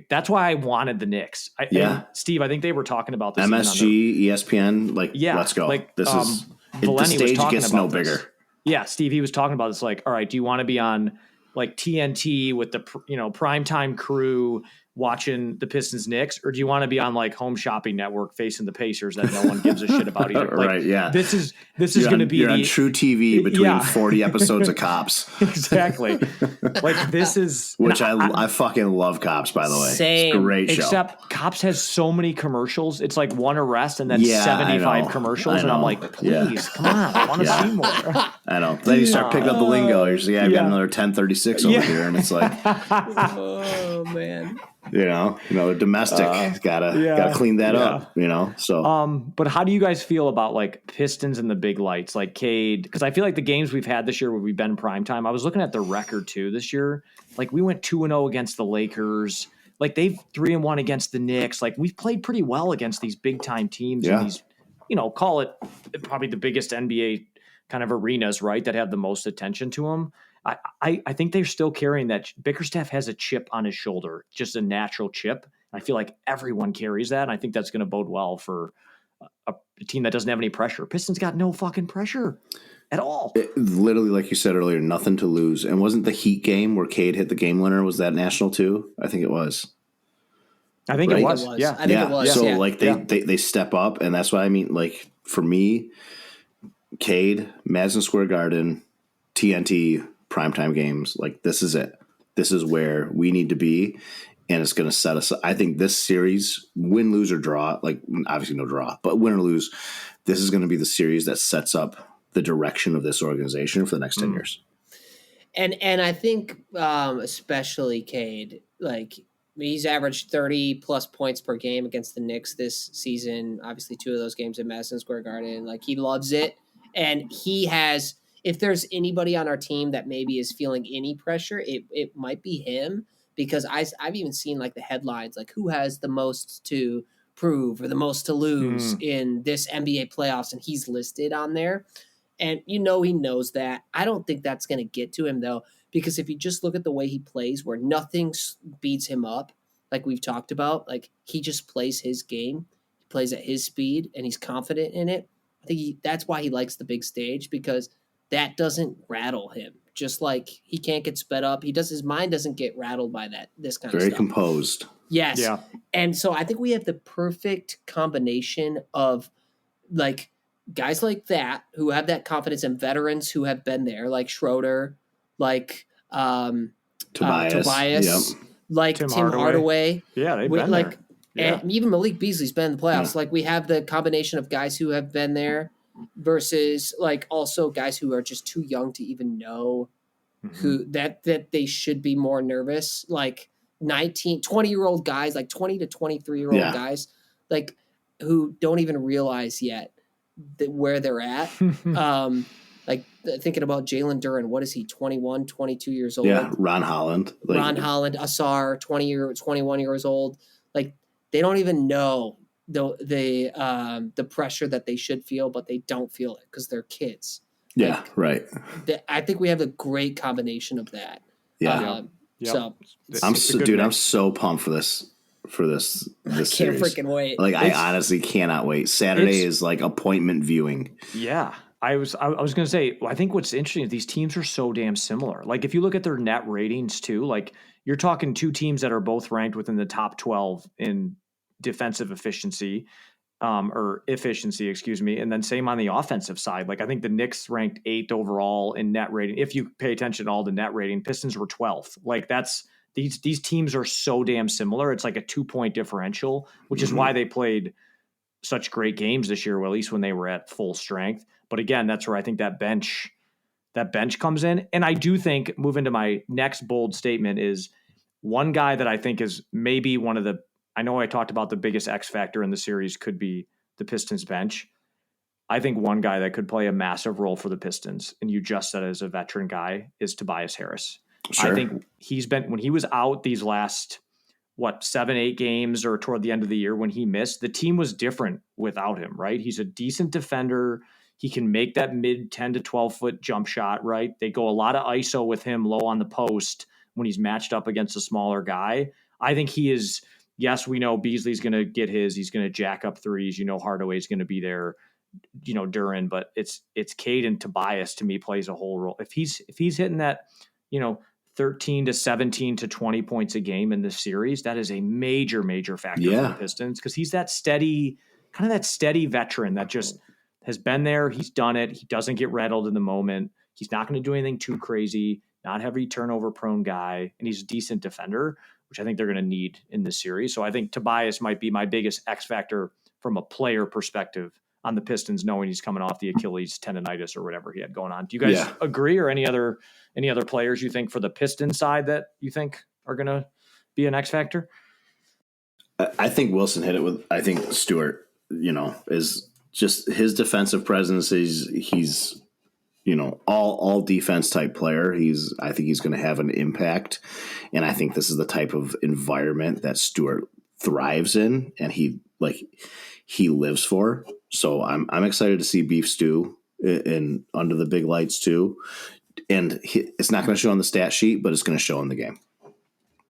that's why I wanted the Knicks. And Steve, I think they were talking about this. MSG, ESPN, let's go. Like this is Valeni the stage was gets about no this. bigger. Yeah, Steve, he was talking about this. Like, all right, do you want to be on like TNT with the primetime crew watching the Pistons Knicks, or do you want to be on like Home Shopping Network facing the Pacers that no one gives a shit about either? Like, right? Yeah. This is going to be on True TV between 40 episodes of Cops. Exactly. Like this is which I fucking love Cops, by the way. Same. It's a great show. Except Cops has so many commercials. It's like one arrest and then 75 commercials, and I'm like, please, come on, I want to see more. I know. Then you start picking up the lingo. You're just like, I've got another 1036 over here, and it's like, oh man. The domestic gotta clean that up, So, but how do you guys feel about like Pistons and the big lights, like Cade? Because I feel like the games we've had this year where we've been primetime, I was looking at the record too this year. Like we went 2-0 against the Lakers. Like they've 3-1 against the Knicks. Like we've played pretty well against these big time teams and these, call it probably the biggest NBA kind of arenas, right? That have the most attention to them. I think they're still carrying that. Bickerstaff has a chip on his shoulder, just a natural chip. I feel like everyone carries that. And I think that's going to bode well for a team that doesn't have any pressure. Pistons got no fucking pressure at all. Literally, like you said earlier, nothing to lose. And wasn't the Heat game where Cade hit the game winner? Was that national too? I think it was. I think it was. Yeah. I think it was. So they step up, and that's what I mean. Like for me, Cade, Madison Square Garden, TNT, primetime games, like this is it. This is where we need to be, and it's going to set us. I think this series, win, lose, or draw, like obviously no draw, but win or lose, this is going to be the series that sets up the direction of this organization for the next 10 years. And I think especially Cade, like he's averaged 30 plus points per game against the Knicks this season. Obviously, 2 of those games at Madison Square Garden. Like he loves it, and he has. If there's anybody on our team that maybe is feeling any pressure, it might be him, because I've even seen like the headlines, like who has the most to prove or the most to lose in this NBA playoffs, and he's listed on there. And he knows that. I don't think that's going to get to him though, because if you just look at the way he plays, where nothing beats him up, like we've talked about, like he just plays his game, he plays at his speed, and he's confident in it. I think that's why he likes the big stage, because that doesn't rattle him. Just like he can't get sped up. His mind doesn't get rattled by this kind of stuff. Very composed. Yes. Yeah. And so I think we have the perfect combination of like guys like that who have that confidence, and veterans who have been there, like Schroeder, like Tobias, like Tim Hardaway. Yeah, they've been like there. And even Malik Beasley's been in the playoffs. Like we have the combination of guys who have been there versus like also guys who are just too young to even know who that they should be more nervous, like 20-year-old guys, like 20 to 23-year-old guys, like who don't even realize yet where they're at. Like thinking about Jalen Duren, what is he, 21, 22 years old? Yeah, Ron Holland, Asar, 21 years old. Like they don't even know the pressure that they should feel, but they don't feel it because they're kids. Yeah, right. I think we have a great combination of that. Yeah. So I'm so pumped for this series. Can't freaking wait. Like I honestly cannot wait. Saturday is like appointment viewing. Yeah. I was going to say, I think what's interesting is these teams are so damn similar. Like if you look at their net ratings too, like you're talking 2 teams that are both ranked within the top 12 in defensive efficiency, excuse me. And then same on the offensive side. Like I think the Knicks ranked 8th overall in net rating. If you pay attention to all the net rating, Pistons were 12th. Like these teams are so damn similar. It's like a 2-point differential, which is why they played such great games this year, well, at least when they were at full strength. But again, that's where I think that bench comes in. And I do think, moving to my next bold statement, is one guy that I think is maybe one of the, I know I talked about the biggest X factor in the series could be the Pistons bench. I think one guy that could play a massive role for the Pistons, and you just said as a veteran guy, is Tobias Harris. Sure. I think when he was out these last, 7-8 games or toward the end of the year when he missed, the team was different without him, right? He's a decent defender. He can make that mid 10 to 12 foot jump shot, right? They go a lot of ISO with him low on the post when he's matched up against a smaller guy. I think he is, yes, we know Beasley's going to get he's going to jack up threes. Hardaway's going to be there, Duran, but it's Cade and Tobias to me plays a whole role. If he's hitting that, 13 to 17 to 20 points a game in this series, that is a major, major factor for the Pistons, because he's that steady veteran that just has been there. He's done it. He doesn't get rattled in the moment. He's not going to do anything too crazy, not heavy turnover prone guy. And he's a decent defender, which I think they're going to need in this series. So I think Tobias might be my biggest X factor from a player perspective on the Pistons, knowing he's coming off the Achilles tendonitis or whatever he had going on. Do you guys agree, or any other players you think for the Pistons side that you think are going to be an X factor? I think Wilson hit it with, I think Stewart, is just his defensive presence. He's all defense type player. I think he's going to have an impact. And I think this is the type of environment that Stewart thrives in, and he lives for. So I'm excited to see Beef Stew in under the big lights too. And it's not going to show on the stat sheet, but it's going to show in the game.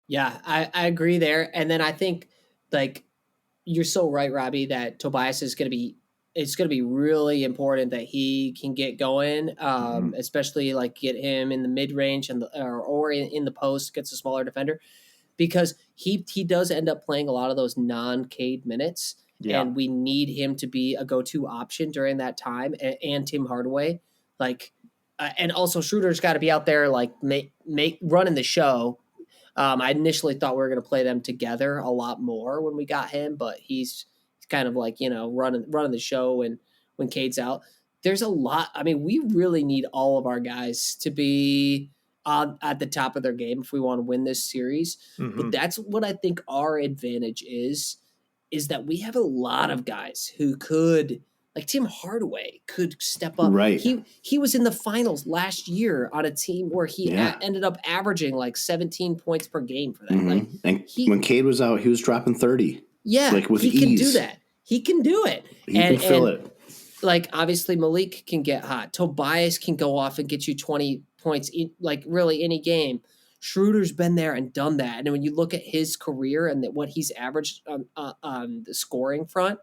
Yeah, I agree there. And then I think, you're so right, Robbie, that Tobias is going to be, it's going to be really important that he can get going, especially get him in the mid range or in the post against a smaller defender, because he does end up playing a lot of those non-Cade minutes. Yeah. And we need him to be a go-to option during that time, and Tim Hardaway, and also Schroeder's got to be out there running the show. I initially thought we were going to play them together a lot more when we got him, but he's kind of running the show when Cade's out. There's a lot. I mean, we really need all of our guys to be at the top of their game if we want to win this series. Mm-hmm. But that's what I think our advantage is that we have a lot of guys who could, Tim Hardaway could step up. Right. He was in the finals last year on a team where he ended up averaging 17 points per game for that. Mm-hmm. And when Cade was out, he was dropping 30. Yeah, with he ease. Can do that. He can do it. He can fill it. Obviously Malik can get hot. Tobias can go off and get you 20 points, really any game. Schroeder's been there and done that. And when you look at his career and what he's averaged on the scoring front,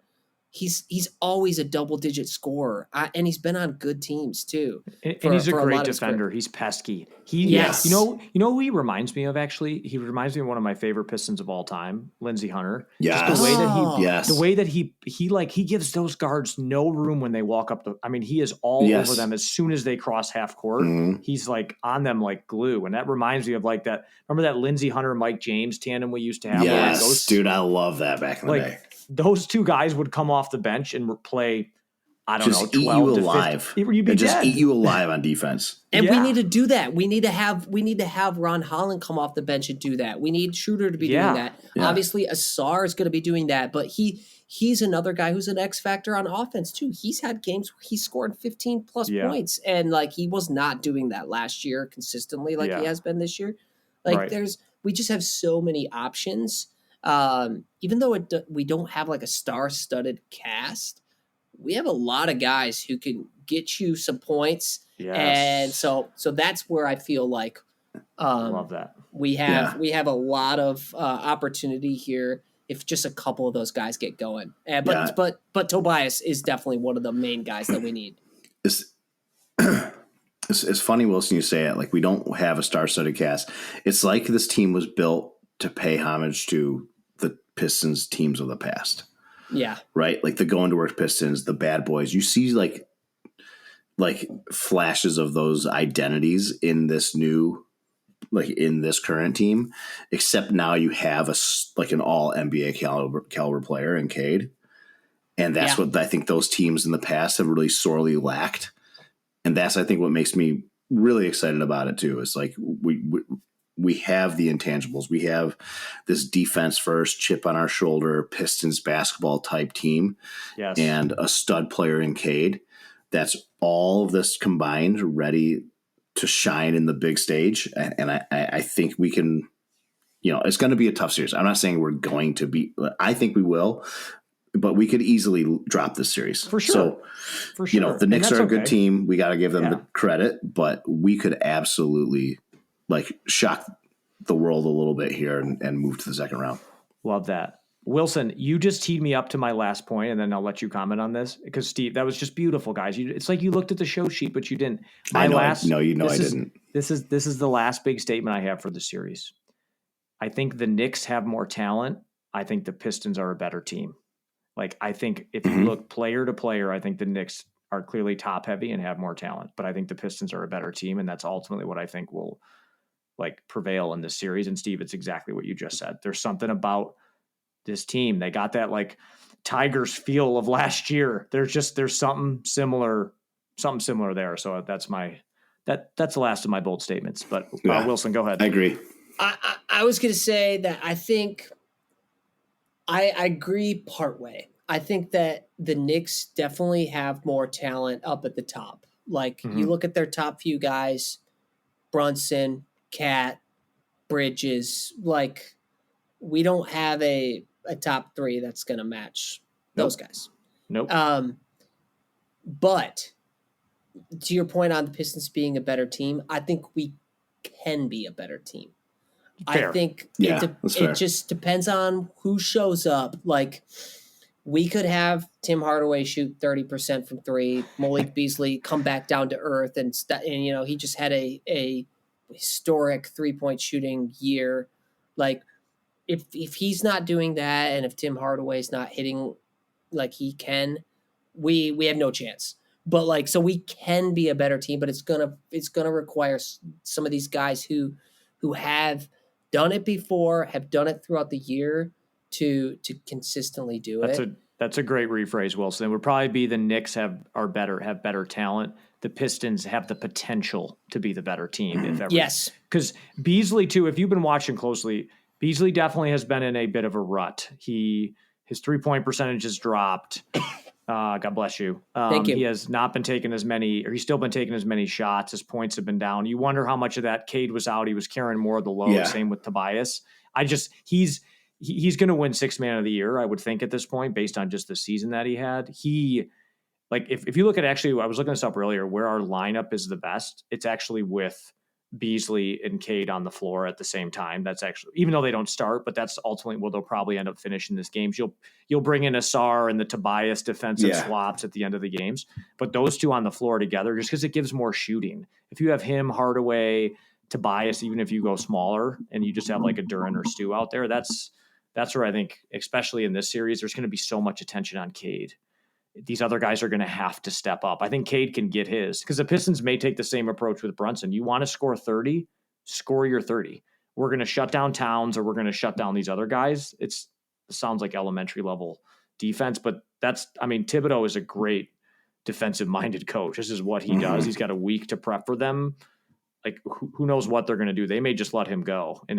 he's always a double-digit scorer, and he's been on good teams too. And he's a great defender. He's pesky. Yes. You know who he reminds me of, actually? He reminds me of one of my favorite Pistons of all time, Lindsey Hunter. Yes. Just the way that he gives those guards no room when they walk up he is all over them as soon as they cross half court. Mm-hmm. He's on them like glue. And that reminds me of that. Remember that Lindsey Hunter, Mike James tandem we used to have? Yes, dude, I love that back in the day. Those two guys would come off the bench and play, 12 eat you to alive. 50. You'd be just dead. Eat you alive on defense. And we need to do that. We need to have Ron Holland come off the bench and do that. We need Schroeder to be doing that. Yeah. Obviously, Asar is going to be doing that, but he's another guy who's an X factor on offense too. He's had games where he scored 15 plus points, and he was not doing that last year consistently he has been this year. We just have so many options. Even though we don't have a star-studded cast, we have a lot of guys who can get you some points. Yes. And so that's where I feel love that. We have a lot of opportunity here if just a couple of those guys get going. But Tobias is definitely one of the main guys that we need. It's funny, Wilson, you say it. We don't have a star-studded cast. It's like this team was built to pay homage to the Pistons teams of the past. Yeah. Right? The going to work Pistons, the bad boys. You see flashes of those identities in this new, in this current team, except now you have an all NBA caliber player in Cade. And that's what I think those teams in the past have really sorely lacked. And that's, I think, what makes me really excited about it too. Is like we have the intangibles. We have this defense first, chip on our shoulder, Pistons basketball type team, Yes. and a stud player in Cade. That's all of this combined, ready to shine in the big stage. And I think we can, it's going to be a tough series. I'm not saying we're going to be, I think we will, but we could easily drop this series. For sure. So, For sure. The Knicks are a good okay. team. We got to give them the credit, but we could absolutely shock the world a little bit here and move to the second round. Love that. Wilson, you just teed me up to my last point, and then I'll let you comment on this because Steve, that was just beautiful, guys. It's like you looked at the show sheet, but you didn't. I didn't. This is the last big statement I have for the series. I think the Knicks have more talent. I think the Pistons are a better team. I think if you look player to player, I think the Knicks are clearly top heavy and have more talent, but I think the Pistons are a better team. And that's ultimately what I think will prevail in this series. And Steve, it's exactly what you just said. There's something about this team. They got that Tigers feel of last year. There's something similar there. So that's the last of my bold statements, but Wilson, go ahead. I agree. I was going to say that I think I agree partway. I think that the Knicks definitely have more talent up at the top. You look at their top few guys, Brunson, Cat, Bridges, we don't have a top three that's going to match those guys. Nope. But to your point on the Pistons being a better team, I think we can be a better team. Fair. I think it just depends on who shows up. We could have Tim Hardaway shoot 30% from three, Malik Beasley come back down to earth, and he just had a historic 3-point shooting year. If he's not doing that, and if Tim Hardaway's not hitting like he can, we have no chance. But so we can be a better team, but it's gonna require some of these guys who have done it before, have done it throughout the year to consistently do it. That's a great rephrase, Wilson. It would probably be the Knicks have better talent. The Pistons have the potential to be the better team, if ever. Yes. Because Beasley too, if you've been watching closely, Beasley definitely has been in a bit of a rut. His 3-point percentage has dropped. God bless you. Thank you. He has not been taking he's still been taking as many shots. His points have been down. You wonder how much of that Cade was out. He was carrying more of the load. Yeah. Same with Tobias. He's going to win Sixth Man of the Year, I would think at this point, based on just the season that he had. If you look at I was looking this up earlier, where our lineup is the best, it's actually with Beasley and Cade on the floor at the same time. That's actually, even though they don't start, but that's ultimately where they'll probably end up finishing this games. You'll bring in Asar and the Tobias defensive swaps at the end of the games, but those two on the floor together, just because it gives more shooting. If you have him, Hardaway, Tobias, even if you go smaller and you just have a Duran or Stu out there, that's where I think, especially in this series, there's going to be so much attention on Cade. These other guys are going to have to step up. I think Cade can get his, because the Pistons may take the same approach with Brunson. You want to score 30, score your 30. We're going to shut down Towns, or we're going to shut down these other guys. It sounds like elementary level defense, but Thibodeau is a great defensive minded coach. This is what he does. He's got a week to prep for them. Who knows what they're going to do? They may just let him go, and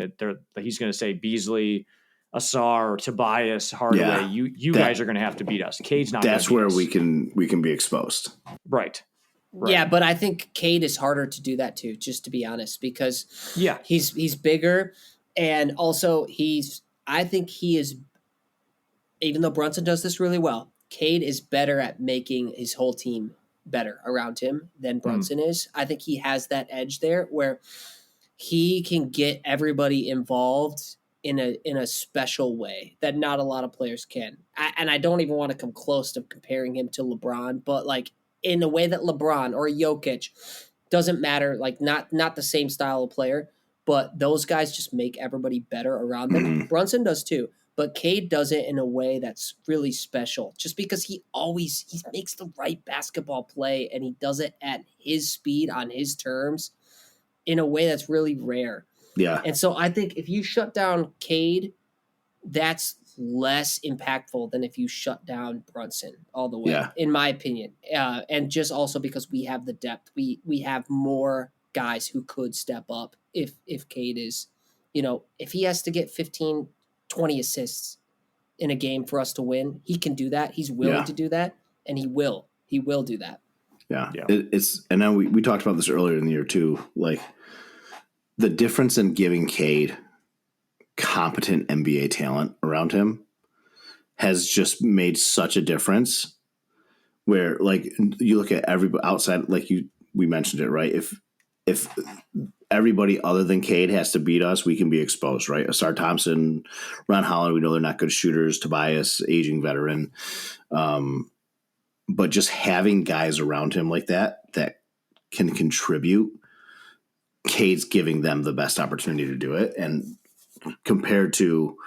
he's going to say Beasley, Asar, Tobias, Hardaway, you guys are going to have to beat us. Cade's not. That's where we can be exposed. Right. Yeah, but I think Cade is harder to do that too, just to be honest, because he's bigger, and also I think he is, even though Brunson does this really well, Cade is better at making his whole team better around him than Brunson is. I think he has that edge there where he can get everybody involved in a special way that not a lot of players can. And I don't even want to come close to comparing him to LeBron, but in a way that LeBron or Jokic, doesn't matter, not the same style of player, but those guys just make everybody better around them. Brunson does too, but Cade does it in a way that's really special just because he makes the right basketball play, and he does it at his speed on his terms in a way that's really rare. Yeah. And so I think if you shut down Cade, that's less impactful than if you shut down Brunson all the way, Yeah. in my opinion. And just also because we have the depth, we have more guys who could step up if Cade is, if he has to get 15, 20 assists in a game for us to win, he can do that. He's willing to do that, and he will do that. Yeah. It's and then we talked about this earlier in the year too, like the difference in giving Cade competent NBA talent around him has just made such a difference. Where like you look at everybody outside, like we mentioned it, right? If everybody other than Cade has to beat us, we can be exposed, right? Asar Thompson, Ron Holland, we know they're not good shooters. Tobias, aging veteran. But just having guys around him like that can contribute, Cade's giving them the best opportunity to do it. And compared to,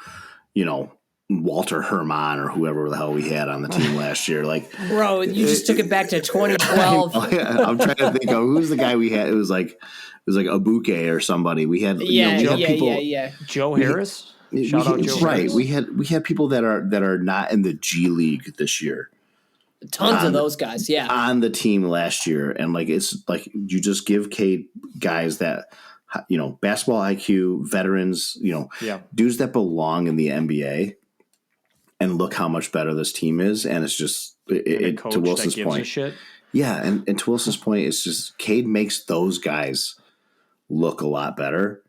Walter Herman or whoever the hell we had on the team last year, like bro, you just took it back to 2012. I'm trying to think of who's the guy we had. It was like Abuke or somebody. We had Joe Harris. Shout out Joe right. Harris. We had people that are not in the G League this year. Tons of those guys, on the team last year, and like it's like you just give Cade guys that basketball IQ, veterans, dudes that belong in the NBA, and look how much better this team is, and it's just to Wilson's point, and to Wilson's point, it's just Cade makes those guys look a lot better,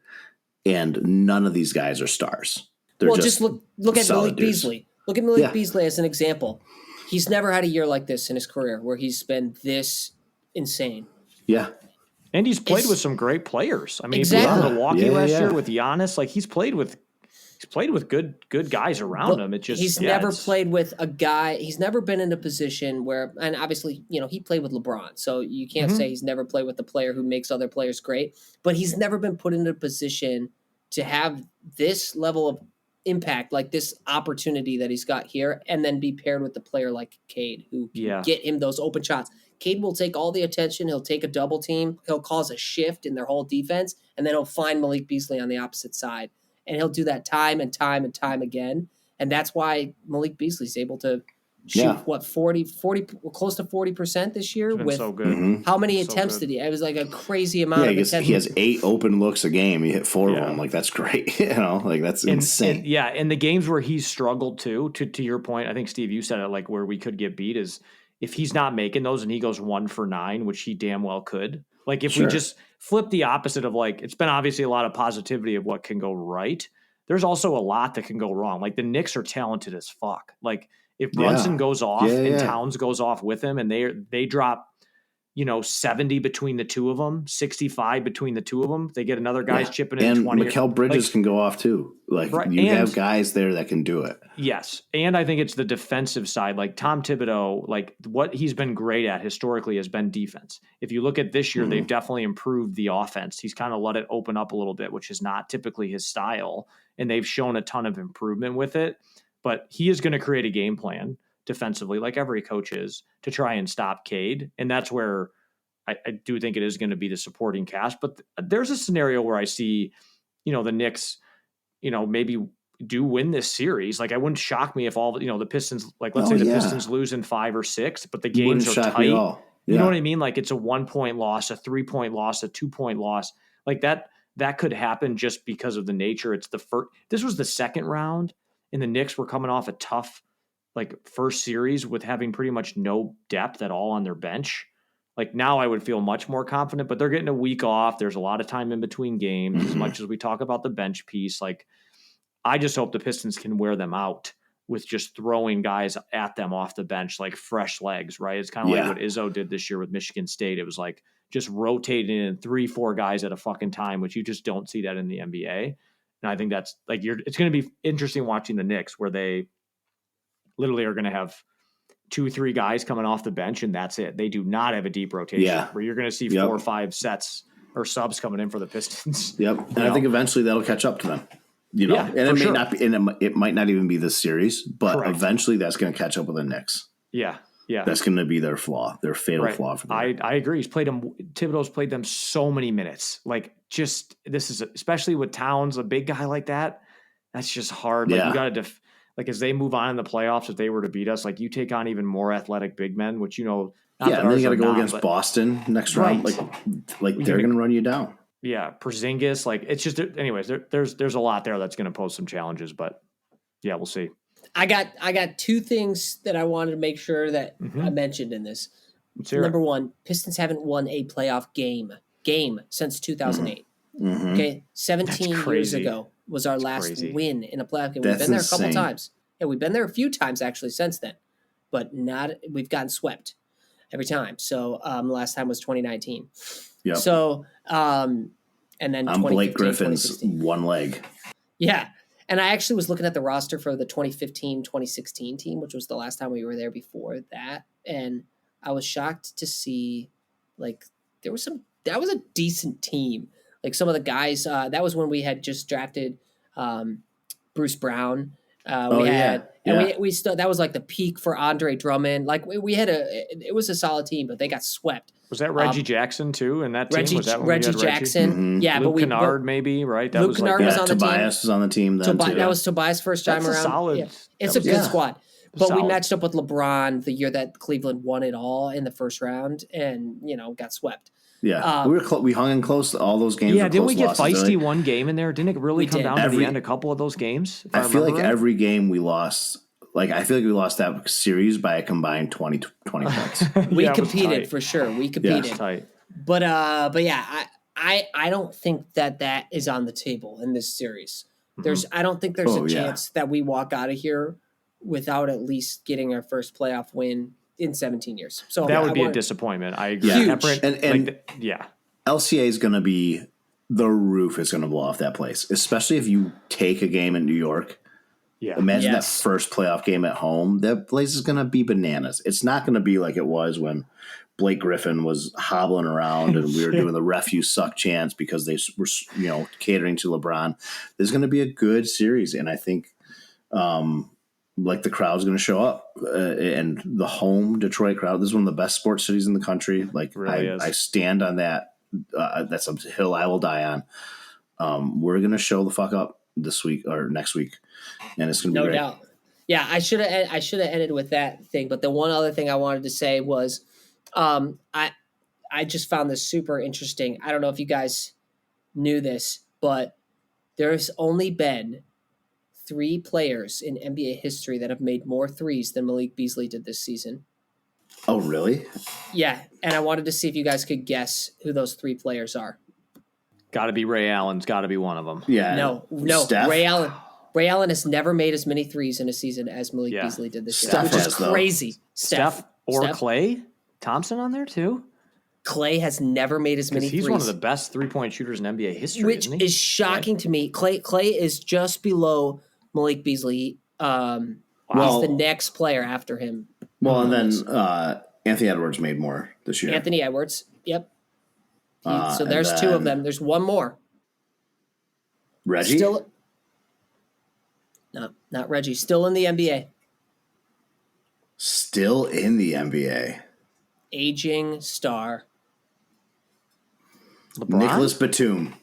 and none of these guys are stars. They're just look at Malik Beasley. Look at Malik Beasley as an example. He's never had a year like this in his career where he's been this insane. Yeah. And he's played with some great players. I mean, exactly. He played with Milwaukee last year with Giannis. Like he's played with good guys around him. It just he's never played with a guy. He's never been in a position where, and obviously, he played with LeBron, so you can't say he's never played with a player who makes other players great. But he's never been put in a position to have this level of impact, like this opportunity that he's got here, and then be paired with a player like Cade who can get him those open shots. Cade will take all the attention. He'll take a double team. He'll cause a shift in their whole defense, and then he'll find Malik Beasley on the opposite side. And he'll do that time and time and time again. And that's why Malik Beasley's able to shoot, 40, close to 40% this year. With so good. How many attempts did he? It was like a crazy amount of attempts. He has 8 open looks a game. He hit 4 of them. Like, that's great. That's insane. And the games where he's struggled too, to your point, I think, Steve, you said it, like where we could get beat is if he's not making those and he goes 1 for 9, which he damn well could. Like if we just flip the opposite of like, it's been obviously a lot of positivity of what can go right. There's also a lot that can go wrong. Like the Knicks are talented as fuck. Like if Brunson goes off and Towns goes off with him and they drop, 70 between the two of them, 65 between the two of them, they get another guy's chipping in 20. And Mikal Bridges can go off too. Like you have guys there that can do it. Yes. And I think it's the defensive side. Like Tom Thibodeau, like what he's been great at historically has been defense. If you look at this year, they've definitely improved the offense. He's kind of let it open up a little bit, which is not typically his style. And they've shown a ton of improvement with it. But he is going to create a game plan defensively, like every coach is, to try and stop Cade. And that's where I do think it is going to be the supporting cast. But there's a scenario where I see, the Knicks, maybe do win this series. Like, I wouldn't shock me if all, the Pistons, like, let's say the Pistons lose in 5 or 6, but the games are tight. You know what I mean? Like, it's a 1-point loss, a 3-point loss, a 2-point loss. Like, that could happen just because of the nature. It's this was the second round, and the Knicks were coming off a tough, first series with having pretty much no depth at all on their bench. Like now I would feel much more confident, but they're getting a week off. There's a lot of time in between games. As much as we talk about the bench piece, like I just hope the Pistons can wear them out with just throwing guys at them off the bench, like fresh legs, right? It's kind of like what Izzo did this year with Michigan State. It was like just rotating in 3-4 guys at a fucking time, which you just don't see that in the NBA. And I think that's like, it's going to be interesting watching the Knicks where they literally are going to have 2-3 guys coming off the bench, and that's it. They do not have a deep rotation where you're going to see 4 or 5 sets or subs coming in for the Pistons. And I think eventually that'll catch up to them. And it may not be, and it might not even be this series, but eventually that's going to catch up with the Knicks. Yeah. That's going to be their flaw, their fatal flaw for them. I agree. Thibodeau's played them so many minutes. Like this is especially with Towns, a big guy like that. That's just hard. Like you got to like as they move on in the playoffs, if they were to beat us, like you take on even more athletic big men, which not and that then ours you got to are go not, against but- Boston next round. Like they're going to run you down. Yeah, Porzingis, like it's just, anyways. There's a lot there that's going to pose some challenges, but yeah, we'll see. I got two things that I wanted to make sure that I mentioned in this. Let's hear it. Number one, Pistons haven't won a playoff game since 2008. Mm-hmm. Okay, 17 years crazy. ago was our last crazy. win in a playoff game. That's We've been there a couple insane. times, and we've been there a few times actually since then, but we've gotten swept every time. So the last time was 2019. Yep. So and then I'm Blake 2015, Griffin's 2016. one leg. Yeah. And I actually was looking at the roster for the 2015-2016 team, which was the last time we were there before that. And I was shocked to see, like, that was a decent team. Like, some of the guys, that was when we had just drafted Bruce Brown. We still, that was like the peak for Andre Drummond. Like, it was a solid team, but they got swept. Was that Reggie Jackson too in that team? Was that when Reggie we had Jackson. Mm-hmm. Yeah, Luke Kennard maybe, right? That Luke was Kennard like was that. on the Tobias was on the team then too. That was Tobias' first time That's a around. solid. Yeah. It's a good squad. But we solid. matched up with LeBron the year that Cleveland won it all in the first round and, got swept. Yeah, we hung in close. All those games. Yeah, were didn't close we get losses, feisty really. one game in there? Didn't it really We come did. down to the end? A couple of those games. I feel like right? every game we lost. Like I feel like we lost that series by a combined 20 points. We Yeah, it was competed tight. for sure. We It competed. was tight. But yeah, I don't think that is on the table in this series. I don't think there's a chance that we walk out of here without at least getting our first playoff win in 17 years. So That would be a disappointment. I agree. Yeah. Huge. And LCA is going to be the roof is going to blow off that place, especially if you take a game in New York. Yeah. Imagine Yes. that first playoff game at home. That place is going to be bananas. It's not going to be like it was when Blake Griffin was hobbling around and we were doing the ref you suck chants because they were, catering to LeBron. There's going to be a good series, and I think like the crowd's going to show up and the home Detroit crowd. This is one of the best sports cities in the country. Like Really is. I stand on that. That's a hill I will die on. We're going to show the fuck up this week or next week, and it's going to be No great. doubt. Yeah, I should have ended with that thing. But the one other thing I wanted to say was, I just found this super interesting. I don't know if you guys knew this, but there's only been 3 players in NBA history that have made more threes than Malik Beasley did this season. Oh, really? Yeah, and I wanted to see if you guys could guess who those 3 players are. Got to be Ray Allen's. Got to be one of them. Yeah. No. Steph? Ray Allen has never made as many threes in a season as Malik Beasley did this year, Steph which is has, though. crazy. Steph or Clay Thompson on there too. Clay has never made as many He's threes. one of the best 3-point shooters in NBA history, Which isn't he? is shocking to me. Clay is just below Malik Beasley. He's the next player after him. Well, and then Anthony Edwards made more this year. Anthony Edwards. Yep. So and there's 2 of then- them. There's one more. Reggie? No, not Reggie. Still in the NBA. Still in the NBA. Aging star. LeBron? Nicholas Batum.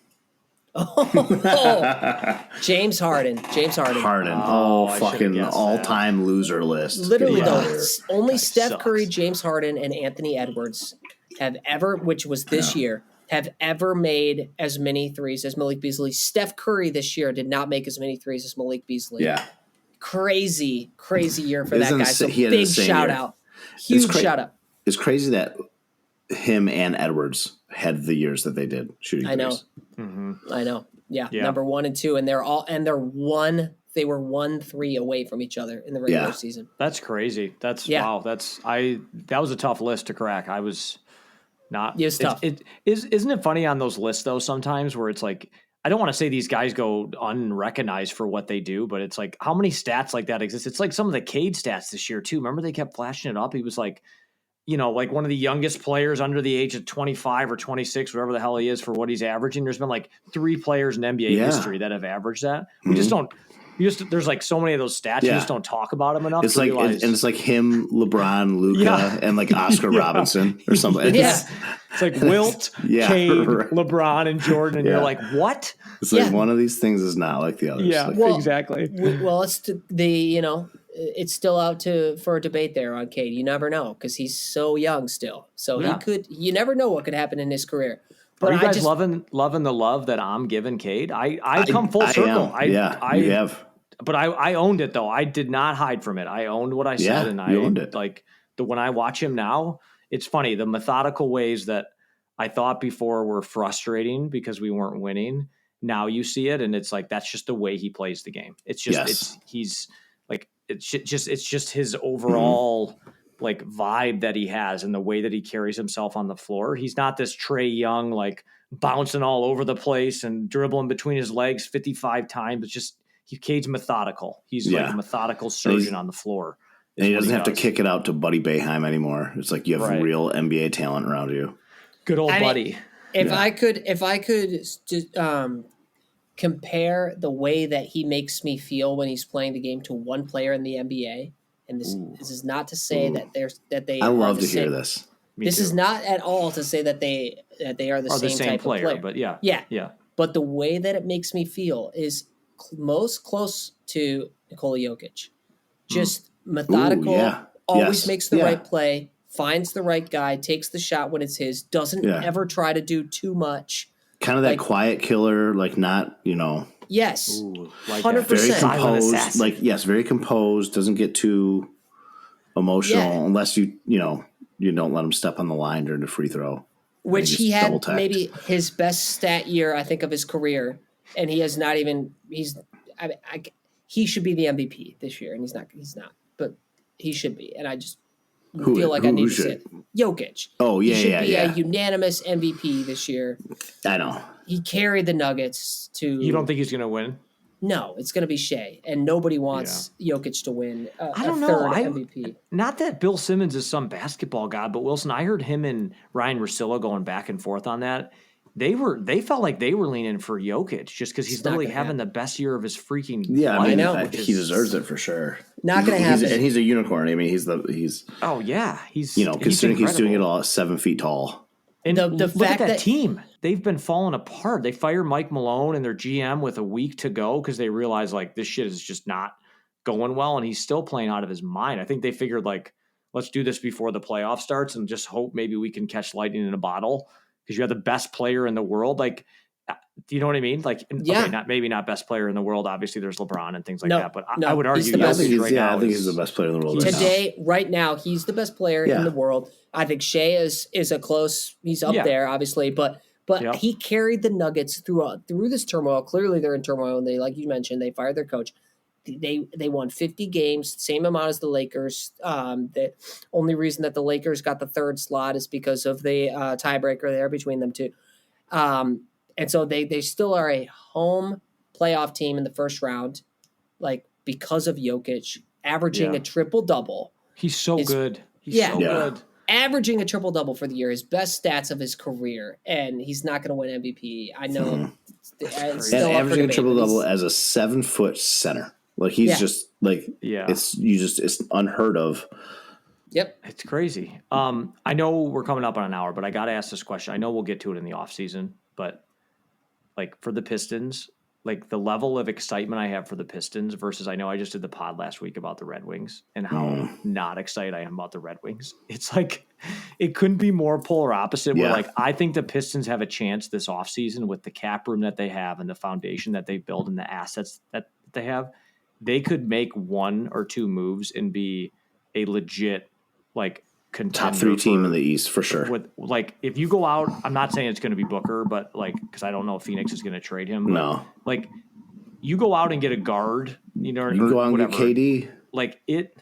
James Harden. Harden. I should've Fucking guessed all-time loser list. Literally, Get though, out of here. only Guy Steph sucks. Curry, James Harden, and Anthony Edwards have ever, which was this year, have ever made as many threes as Malik Beasley. Steph Curry this year did not make as many threes as Malik Beasley. Yeah. Crazy year for that Isn't guy. it- So he had big the same shout year. out. Huge cra- shout out. It's crazy that him and Edwards had the years that they did shooting I know. threes. I know. Yeah, Yeah. number 1 and 2, and they were 1-3 away from each other in the regular season. That's crazy. That's Yeah. wow. That was a tough list to crack. I was not. It was tough. Isn't it funny on those lists though? Sometimes where it's like, I don't want to say these guys go unrecognized for what they do, but it's like how many stats like that exist. It's like some of the Cade stats this year too. Remember they kept flashing it up. He was like, like one of the youngest players under the age of 25 or 26, whatever the hell he is for what he's averaging. There's been like 3 players in NBA history that have averaged that. We just don't. There's like so many of those stats. You just don't talk about them enough. It's to like, realize. and it's like him, LeBron, Luka, and like Oscar Robinson or something. Yeah. It's like Wilt, Yeah, Cade, right. LeBron, and Jordan, and Yeah. you're like, what? It's like Yeah. one of these things is not like the others. Yeah, Like, Well, exactly. it's still out for a debate there on Cade. You never know because he's so young still. So Yeah. you never know what could happen in his career. But Are you guys just loving the love that I'm giving Cade? I come full circle. you have. But I owned it though. I did not hide from it. I owned what I said, and you owned it. Like when I watch him now, it's funny the methodical ways that I thought before were frustrating because we weren't winning. Now you see it, and it's like that's just the way he plays the game. It's just it's just his overall like vibe that he has and the way that he carries himself on the floor. He's not this Trae Young like bouncing all over the place and dribbling between his legs 55 times. It's just Cade's methodical. He's like a methodical surgeon on the floor. And he doesn't have to kick it out to Buddy Boeheim anymore. It's like you have real NBA talent around you. Good old Buddy. If I could compare the way that he makes me feel when he's playing the game to one player in the NBA, and this is not to say that they. I love to hear this. This is not at all to say that they are the same type player, of player. But yeah. But the way that it makes me feel is most close to Nikola Jokic. Just methodical, always makes the right play, finds the right guy, takes the shot when it's his, doesn't ever try to do too much. Kind of that quiet killer, like not, Yes. Ooh, like 100%. very composed, very composed, doesn't get too emotional unless you don't let him step on the line during the free throw. Which he had maybe his best stat year, I think, of his career. And he has not even he should be the MVP this year, and he's not, but he should be. And I just feel like I need to see it. Jokic. Oh, yeah, he should be a unanimous MVP this year. I know. He carried the Nuggets to. You don't think he's going to win? No, it's going to be Shea, and nobody wants Jokic to win. I don't know. Third MVP. Not that Bill Simmons is some basketball god, but Wilson, I heard him and Ryan Russillo going back and forth on that. They felt like they were leaning for Jokic just because he's literally having the best year of his freaking life. I know he deserves it for sure. Not going to happen. And he's a unicorn. I mean, he's oh yeah, he's considering he's doing it all at 7 feet tall. And the fact that team, they've been falling apart. They fired Mike Malone and their GM with a week to go because they realized like this shit is just not going well, and he's still playing out of his mind. I think they figured like let's do this before the playoff starts and just hope maybe we can catch lightning in a bottle. Because you have the best player in the world, like, do you know what I mean? Like, okay, not best player in the world. Obviously, there's LeBron and things like that. But I would argue, I think he's the best player in the world right now. He's the best player in the world. I think Shea is a close. He's up there, obviously, but he carried the Nuggets through this turmoil. Clearly, they're in turmoil, and they, like you mentioned, they fired their coach. They won 50 games, same amount as the Lakers. The only reason that the Lakers got the third slot is because of the tiebreaker there between them two. And so they still are a home playoff team in the first round, like because of Jokic averaging a triple-double. He's so good. He's so good. Averaging a triple-double for the year, his best stats of his career, and he's not going to win MVP. I know. And averaging a triple-double as a 7-foot center. Like he's just like it's unheard of. Yep. It's crazy. I know we're coming up on an hour, but I got to ask this question. I know we'll get to it in the off season, but like for the Pistons, like the level of excitement I have for the Pistons versus I know I just did the pod last week about the Red Wings and how not excited I am about the Red Wings. It's like it couldn't be more polar opposite. Where like I think the Pistons have a chance this offseason with the cap room that they have and the foundation that they build and the assets that they have. They could make one or two moves and be a legit like top 3 team in the East for sure. With like if you go out, I'm not saying it's going to be Booker, but like because I don't know if Phoenix is going to trade him. But no, like you go out and get a guard, you can go out and get KD. Like it,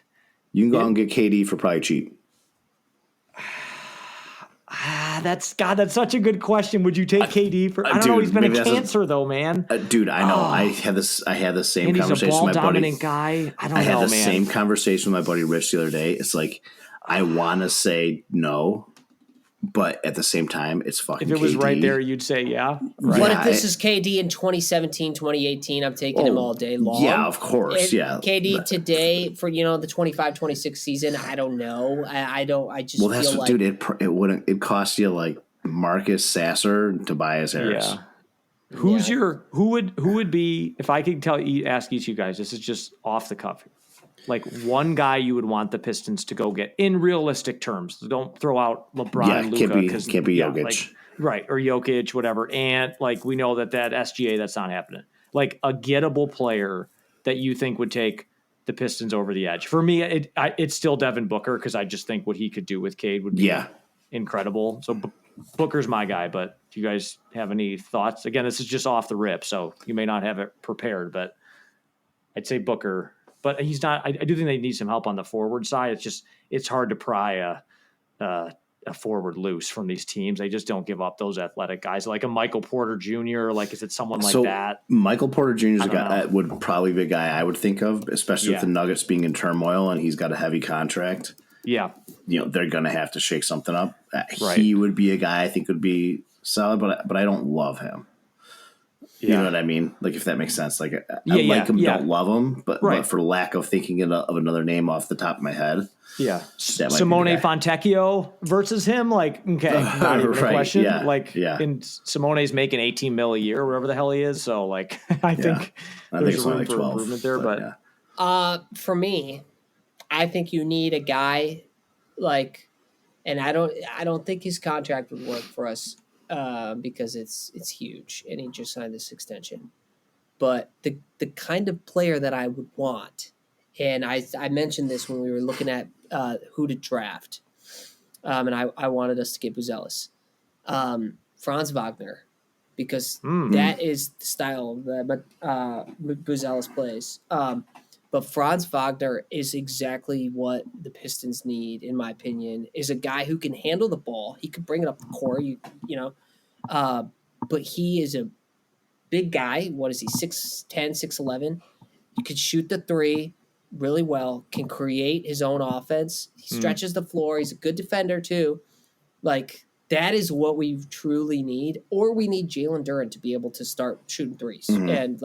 you can go out and get KD for probably cheap. That's such a good question. Would you take KD for? I don't know. He's been a cancer though, man. Dude, I know. I had the same conversation he's a ball with my buddy. Dominant guy. I had the same conversation with my buddy Rich the other day. It's like I want to say no, but at the same time, it's fucking. If it was KD. right there, you'd say yeah. Right. What if this is KD in 2017, 2018? I'm taking him all day long. Yeah, of course. KD today for the 25-26 season. I don't know. I just feel like dude. It cost you like Marcus Sasser, and Tobias Harris. Yeah. Who would be, if I could ask each of you guys, this is just off the cuff, like one guy you would want the Pistons to go get in realistic terms. Don't throw out LeBron and Luka. Can't be Jokic. Right, or Jokic, whatever. And like we know that SGA, that's not happening. Like a gettable player that you think would take the Pistons over the edge. For me, it's still Devin Booker because I just think what he could do with Cade would be incredible. So Booker's my guy, but do you guys have any thoughts? Again, this is just off the rip, so you may not have it prepared, but I'd say Booker. But he's not. I do think they need some help on the forward side. It's hard to pry a forward loose from these teams. They just don't give up those athletic guys, like a Michael Porter Jr. Like, is it someone like that? Michael Porter Jr. is a guy that would probably be a guy I would think of, especially with the Nuggets being in turmoil and he's got a heavy contract. Yeah, they're going to have to shake something up. He would be a guy I think would be solid, but I don't love him. You know what I mean? Like, if that makes sense. Like, I like him, don't love him, but for lack of thinking of another name off the top of my head. Yeah. Simone Fontecchio versus him. Like, okay, not even a question. Yeah. And Simone's making 18 mil a year, wherever the hell he is. So, like, I think there's room for improvement there. But for me, I think you need a guy like, and I don't think his contract would work for us. Because it's huge, and he just signed this extension. But the kind of player that I would want, and I mentioned this when we were looking at who to draft, and I wanted us to get Buzelis, Franz Wagner, because that is the style that Buzelis plays. But Franz Wagner is exactly what the Pistons need, in my opinion, is a guy who can handle the ball. He could bring it up the court, but he is a big guy. What is he, 6'10", 6'11"? You could shoot the three really well, can create his own offense. He stretches the floor. He's a good defender too. Like, that is what we truly need. Or we need Jalen Duren to be able to start shooting threes and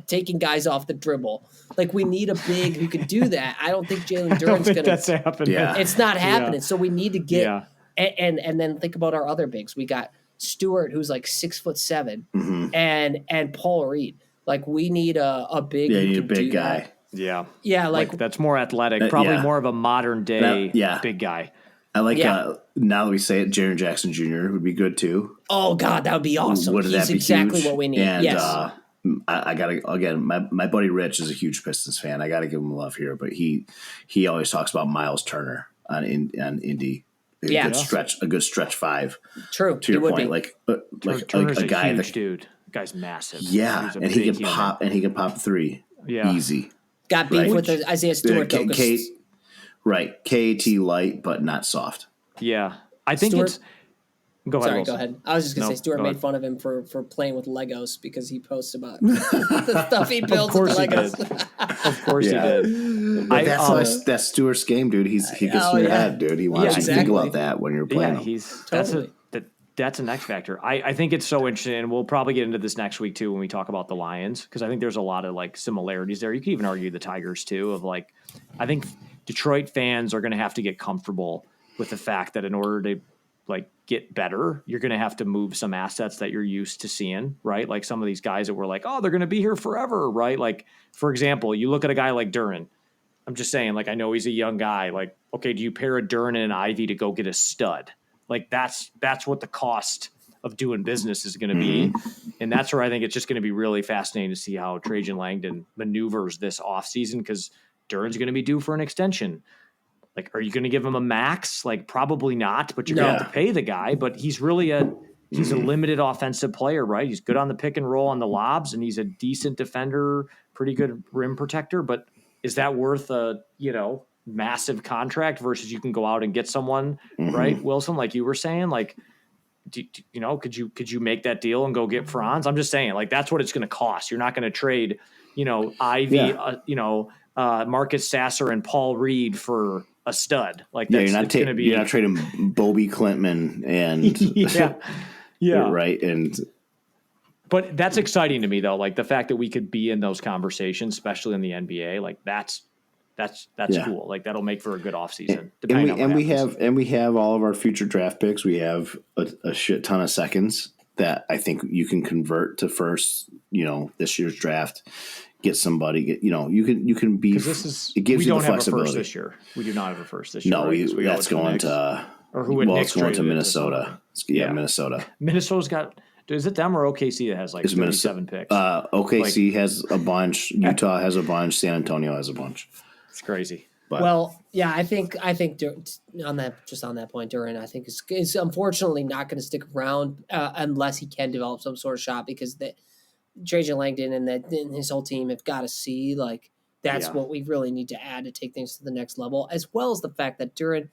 taking guys off the dribble. Like, we need a big who can do that. I don't think Jalen Duren's going to. That's happening. Yeah. It's not happening. So we need to get and then think about our other bigs. We got Stewart, who's like 6'7", and Paul Reed. Like, we need a big. Yeah, you need a big guy. That. Yeah, like that's more athletic. Probably more of a modern day big guy. I like now that we say it, Jaren Jackson Jr. would be good too. Oh God, that would be awesome. He's exactly what we need. And yes. I gotta, again, my buddy Rich is a huge Pistons fan. I gotta give him love here, but he always talks about Miles Turner on Indy. A good stretch five. True. To your point, like Turner's a guy huge dude. The guy's massive. Yeah, and he can pop three. Yeah, easy. Got beef with Isaiah Stewart. KAT light, but not soft. Yeah, I think Stewart, it's. Go ahead. Go ahead. I was just gonna say Stewart made fun of him for playing with Legos because he posts about the stuff he builds with Legos. Of course he did. That's Stewart's game, dude. He gets in your head, dude. He wants you to think about that when you're playing. Yeah, that's an X factor. I think it's so interesting, and we'll probably get into this next week too when we talk about the Lions, because I think there's a lot of like similarities there. You could even argue the Tigers too. Of like, I think Detroit fans are going to have to get comfortable with the fact that in order to like get better, you're going to have to move some assets that you're used to seeing, right? Like some of these guys that were like, oh, they're going to be here forever, right? Like, for example, you look at a guy like Duren. I'm just saying, like, I know he's a young guy. Like, okay, do you pair a Duren and an Ivy to go get a stud? Like, that's what the cost of doing business is going to be. And that's where I think it's just going to be really fascinating to see how Trajan Langdon maneuvers this offseason, because Duren's going to be due for an extension. Like, are you going to give him a max? Like, probably not, but you're going to have to pay the guy. But he's really he's a limited offensive player, right? He's good on the pick and roll on the lobs, and he's a decent defender, pretty good rim protector. But is that worth a, massive contract versus you can go out and get someone, right, Wilson, like you were saying? Like, could you make that deal and go get Franz? I'm just saying, like, that's what it's going to cost. You're not going to trade, Ivy, Marcus Sasser and Paul Reed for a stud. Like, that's you're not trading Bobby Klintman and right. And but that's exciting to me though. Like the fact that we could be in those conversations, especially in the NBA, like that's that's Yeah. cool. Like that'll make for a good offseason. And we have all of our future draft picks. We have a shit ton of seconds that I think you can convert to first. This year's draft, get somebody. You can be. It gives we you don't the have flexibility. a first this year. We do not have a first this year. No, right? that's going to. Or who would it's going to Minnesota. Minnesota. Minnesota's got. Is it them or OKC that has like 37 picks? OKC has a bunch. Utah has a bunch. San Antonio has a bunch. It's crazy. But, I think on that point, Duran, I think is unfortunately not going to stick around unless he can develop some sort of shot, because Trajan Langdon and his whole team have got to see like that's what we really need to add to take things to the next level, as well as the fact that Duran,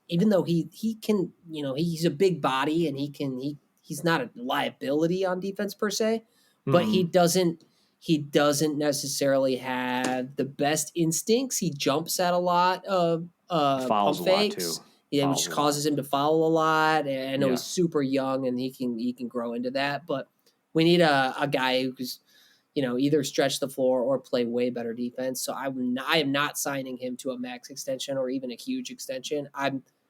even though he can, he's a big body and he's not a liability on defense per se, but he doesn't necessarily have the best instincts. He jumps at a lot of fouls pump fakes, which causes him to foul a lot. And I know he's super young and he can grow into that, but we need a guy who's either stretch the floor or play way better defense. So I am not signing him to a max extension or even a huge extension.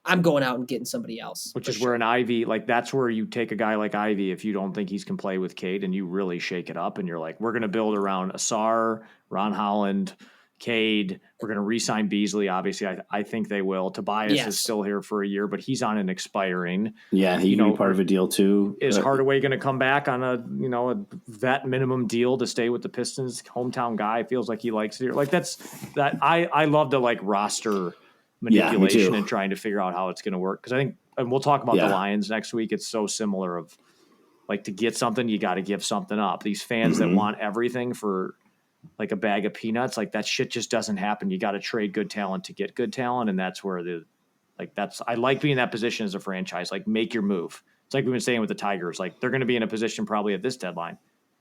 I'm going out and getting somebody else. Which is where an Ivy, like that's where you take a guy like Ivy if you don't think he's can play with Cade and you really shake it up and you're like, we're going to build around Asar, Ron Holland, Cade. We're going to re-sign Beasley. Obviously, I think they will. Tobias is still here for a year, but he's on an expiring. Yeah, he can be part of a deal too. Is Hardaway going to come back on a vet minimum deal to stay with the Pistons? Hometown guy, feels like he likes it. Like that's that. I love to like roster manipulation and trying to figure out how it's going to work. Because I think, and we'll talk about the Lions next week. It's so similar of like to get something, you got to give something up. These fans that want everything for like a bag of peanuts, like that shit just doesn't happen. You got to trade good talent to get good talent. And that's where I like being in that position as a franchise, like make your move. It's like we've been saying with the Tigers, like they're going to be in a position probably at this deadline.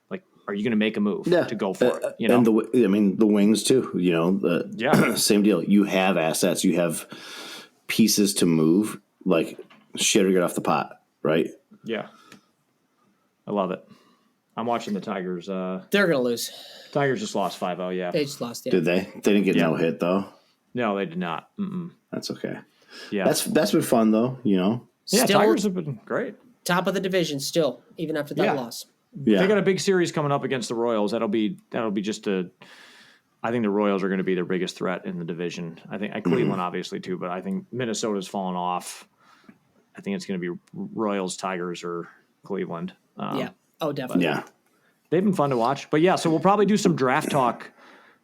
Like, are you going to make a move to go for it? And the wings too, same deal. You have assets, you have pieces to move, like shit or get off the pot, right? Yeah. I love it. I'm watching the Tigers. They're going to lose. Tigers just lost 5-0, yeah. They just lost, yeah. Did they? They didn't get no hit, though? No, they did not. That's okay. Yeah. That's been fun, though, Yeah, still, Tigers have been great. Top of the division still, even after that loss. Yeah. They got a big series coming up against the Royals. That'll be just I think the Royals are going to be their biggest threat in the division. I think Cleveland obviously too, but I think Minnesota's fallen off. I think it's going to be Royals, Tigers, or Cleveland. Definitely. Yeah. They've been fun to watch. But yeah, so we'll probably do some draft talk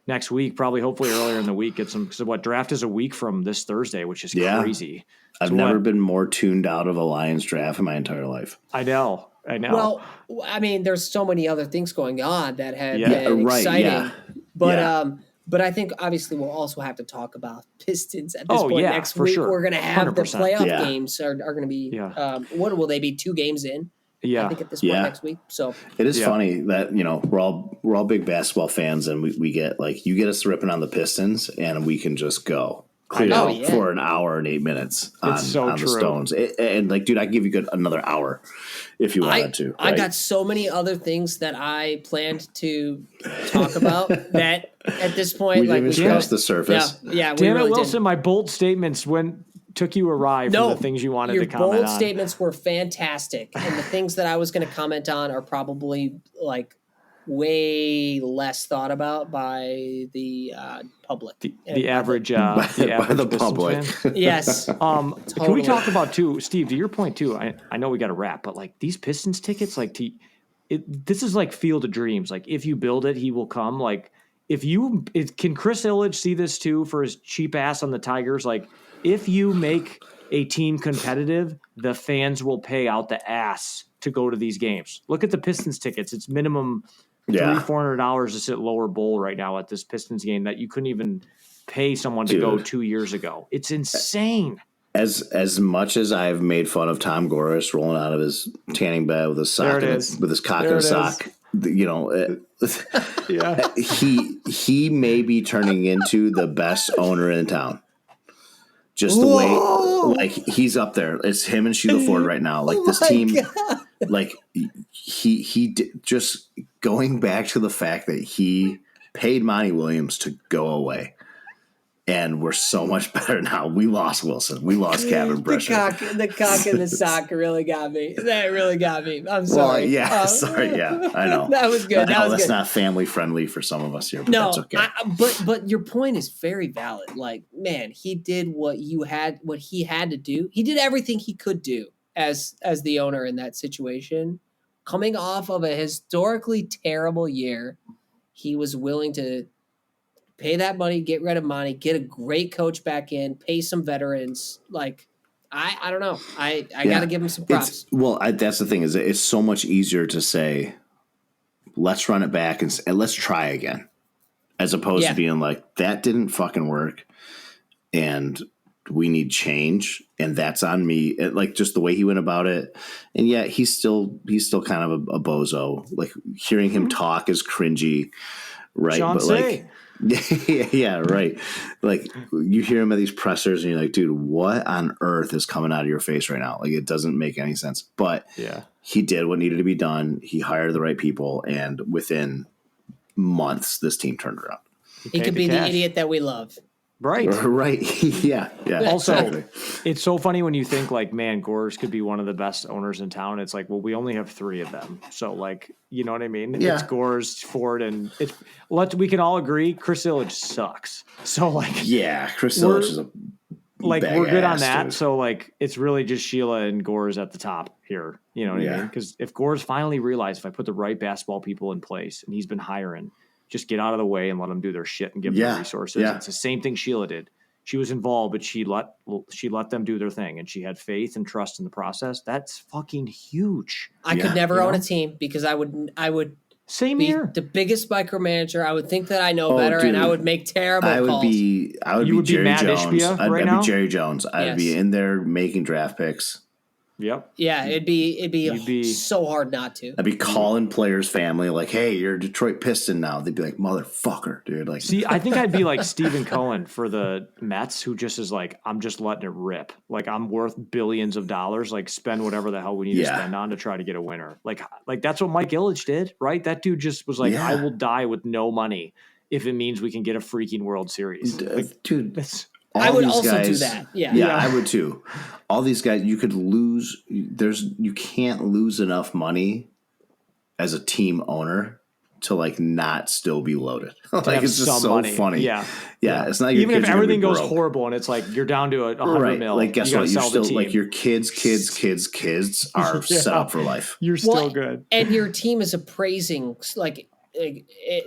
next week, probably hopefully earlier in the week. Because draft is a week from this Thursday, which is crazy. I've never been more tuned out of a Lions draft in my entire life. I know. Well, I mean, there's so many other things going on that have been exciting. Yeah. But I think obviously we'll also have to talk about Pistons at this point next week. Sure. We're going to have 100%. The playoff games are going to be what will they be, 2 games in? Yeah, I think at this point next week. So it is funny that we're all big basketball fans, and we get like you get us ripping on the Pistons, and we can just go clear out for an hour and 8 minutes on the Stones. And like, dude, I can give you another hour if you wanted to. Right? I got so many other things that I planned to talk about that at this point, we didn't scratch the surface. Yeah. Damn it, Wilson! My bold statements took you awry from the things you wanted to comment on. Your bold statements were fantastic, and the things that I was going to comment on are probably like way less thought about by the public. The average by the public. Fan. Yes. Totally. Can we talk about too, Steve? To your point too. I know we got to wrap, but like these Pistons tickets, like this is like Field of Dreams. Like if you build it, he will come. Like can Chris Illich see this too for his cheap ass on the Tigers? Like if you make a team competitive, the fans will pay out the ass to go to these games. Look at the Pistons tickets. It's minimum $300-$400 to sit lower bowl right now at this Pistons game that you couldn't even pay someone to go 2 years ago. It's insane. As much as I've made fun of Tom Gores rolling out of his tanning bed with his sock with his cock and sock, he may be turning into the best owner in town. Just the way, like he's up there. It's him and Sheila Ford right now. Like this team, like just going back to the fact that he paid Monty Williams to go away. and we're so much better now. We lost Wilson. We lost Kevin Brescher. The cock and the sock really got me. That really got me. I'm sorry. Well, yeah, sorry. Yeah, I know. That was good. I know that's not family friendly for some of us here, but that's okay. But your point is very valid. Like, man, he did what he had to do. He did everything he could do as the owner in that situation. Coming off of a historically terrible year, he was willing to pay that money, get rid of money, get a great coach back in, pay some veterans. Like, I don't know. I got to give him some props. That's the thing is it's so much easier to say, let's run it back and let's try again, as opposed to being like, that didn't fucking work and we need change. And that's on me. Like just the way he went about it. And yet he's still kind of a bozo. Like hearing him talk is cringy. Right. John but Say. yeah, right. Like you hear him at these pressers and you're like, dude, what on earth is coming out of your face right now? Like it doesn't make any sense. But he did what needed to be done. He hired the right people, and within months, this team turned around. He could be the idiot that we love. Right. Right. Yeah. Also, it's so funny when you think like, man, Gores could be one of the best owners in town. It's like, well, we only have 3 of them. So like, you know what I mean? Yeah. It's Gores, Ford, and we can all agree Chris Ilitch sucks. So like, yeah, Chris Ilitch is we're good on that. Dude. So like, it's really just Sheila and Gores at the top here. You know what I mean? Because if Gores finally realized if I put the right basketball people in place, and he's been hiring, just get out of the way and let them do their shit and give them the resources. Yeah. It's the same thing Sheila did. She was involved, but she let them do their thing, and she had faith and trust in the process. That's fucking huge. I could never own a team because I would same be here. The biggest micromanager. I would think that I know better, dude, and I would make terrible calls. I would be Jerry Jones. I'd be Jerry Jones. I'd be in there making draft picks. Yep. Yeah, it'd be so hard not to. I'd be calling players' family like, "Hey, you're a Detroit Piston now." They'd be like, "Motherfucker, dude!" Like, see, I think I'd be like Stephen Cohen for the Mets, who just is like, "I'm just letting it rip. Like, I'm worth billions of dollars. Like, spend whatever the hell we need to spend on to try to get a winner." Like that's what Mike Ilitch did, right? That dude just was like, "I will die with no money if it means we can get a freaking World Series." Like, dude, that's. I would also do that. Yeah, I would too. All these guys, you could lose. You can't lose enough money as a team owner to like not still be loaded. Like it's just so funny. Yeah. It's not even if everything goes horrible and it's like you're down to $100 million. Like guess what? You're still like your kids are set up for life. You're still good, and your team is appraising like.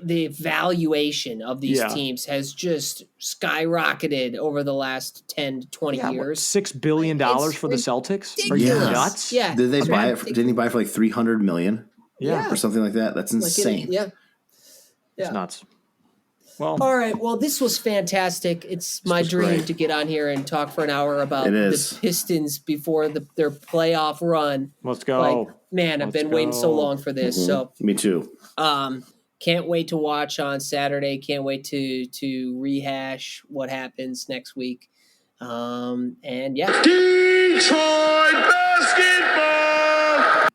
The valuation of these teams has just skyrocketed over the last 10 to 20 years. $6 billion for the Celtics? Ridiculous. Are you nuts? Yeah. Did they buy it? Didn't he buy it for like $300 million? Yeah. Or something like that? That's insane. It's nuts. Well, all right. Well, this was fantastic. It's my dream to get on here and talk for an hour about the Pistons before their playoff run. Let's go. Like, man, I've been waiting so long for this. So me too. Can't wait to watch on Saturday. Can't wait to rehash what happens next week. And Detroit basketball.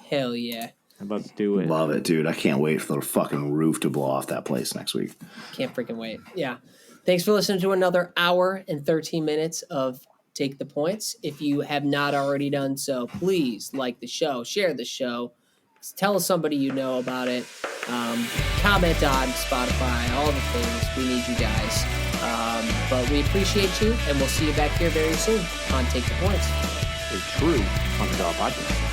Hell yeah. Let's do it. Love it, dude. I can't wait for the fucking roof to blow off that place next week. Can't freaking wait. Yeah. Thanks for listening to another hour and 13 minutes of Take the Points. If you have not already done so, please like the show, share the show, tell somebody you know about it, comment on Spotify, all the things. We need you guys. But we appreciate you, and we'll see you back here very soon on Take the Points. A true $100 podcast.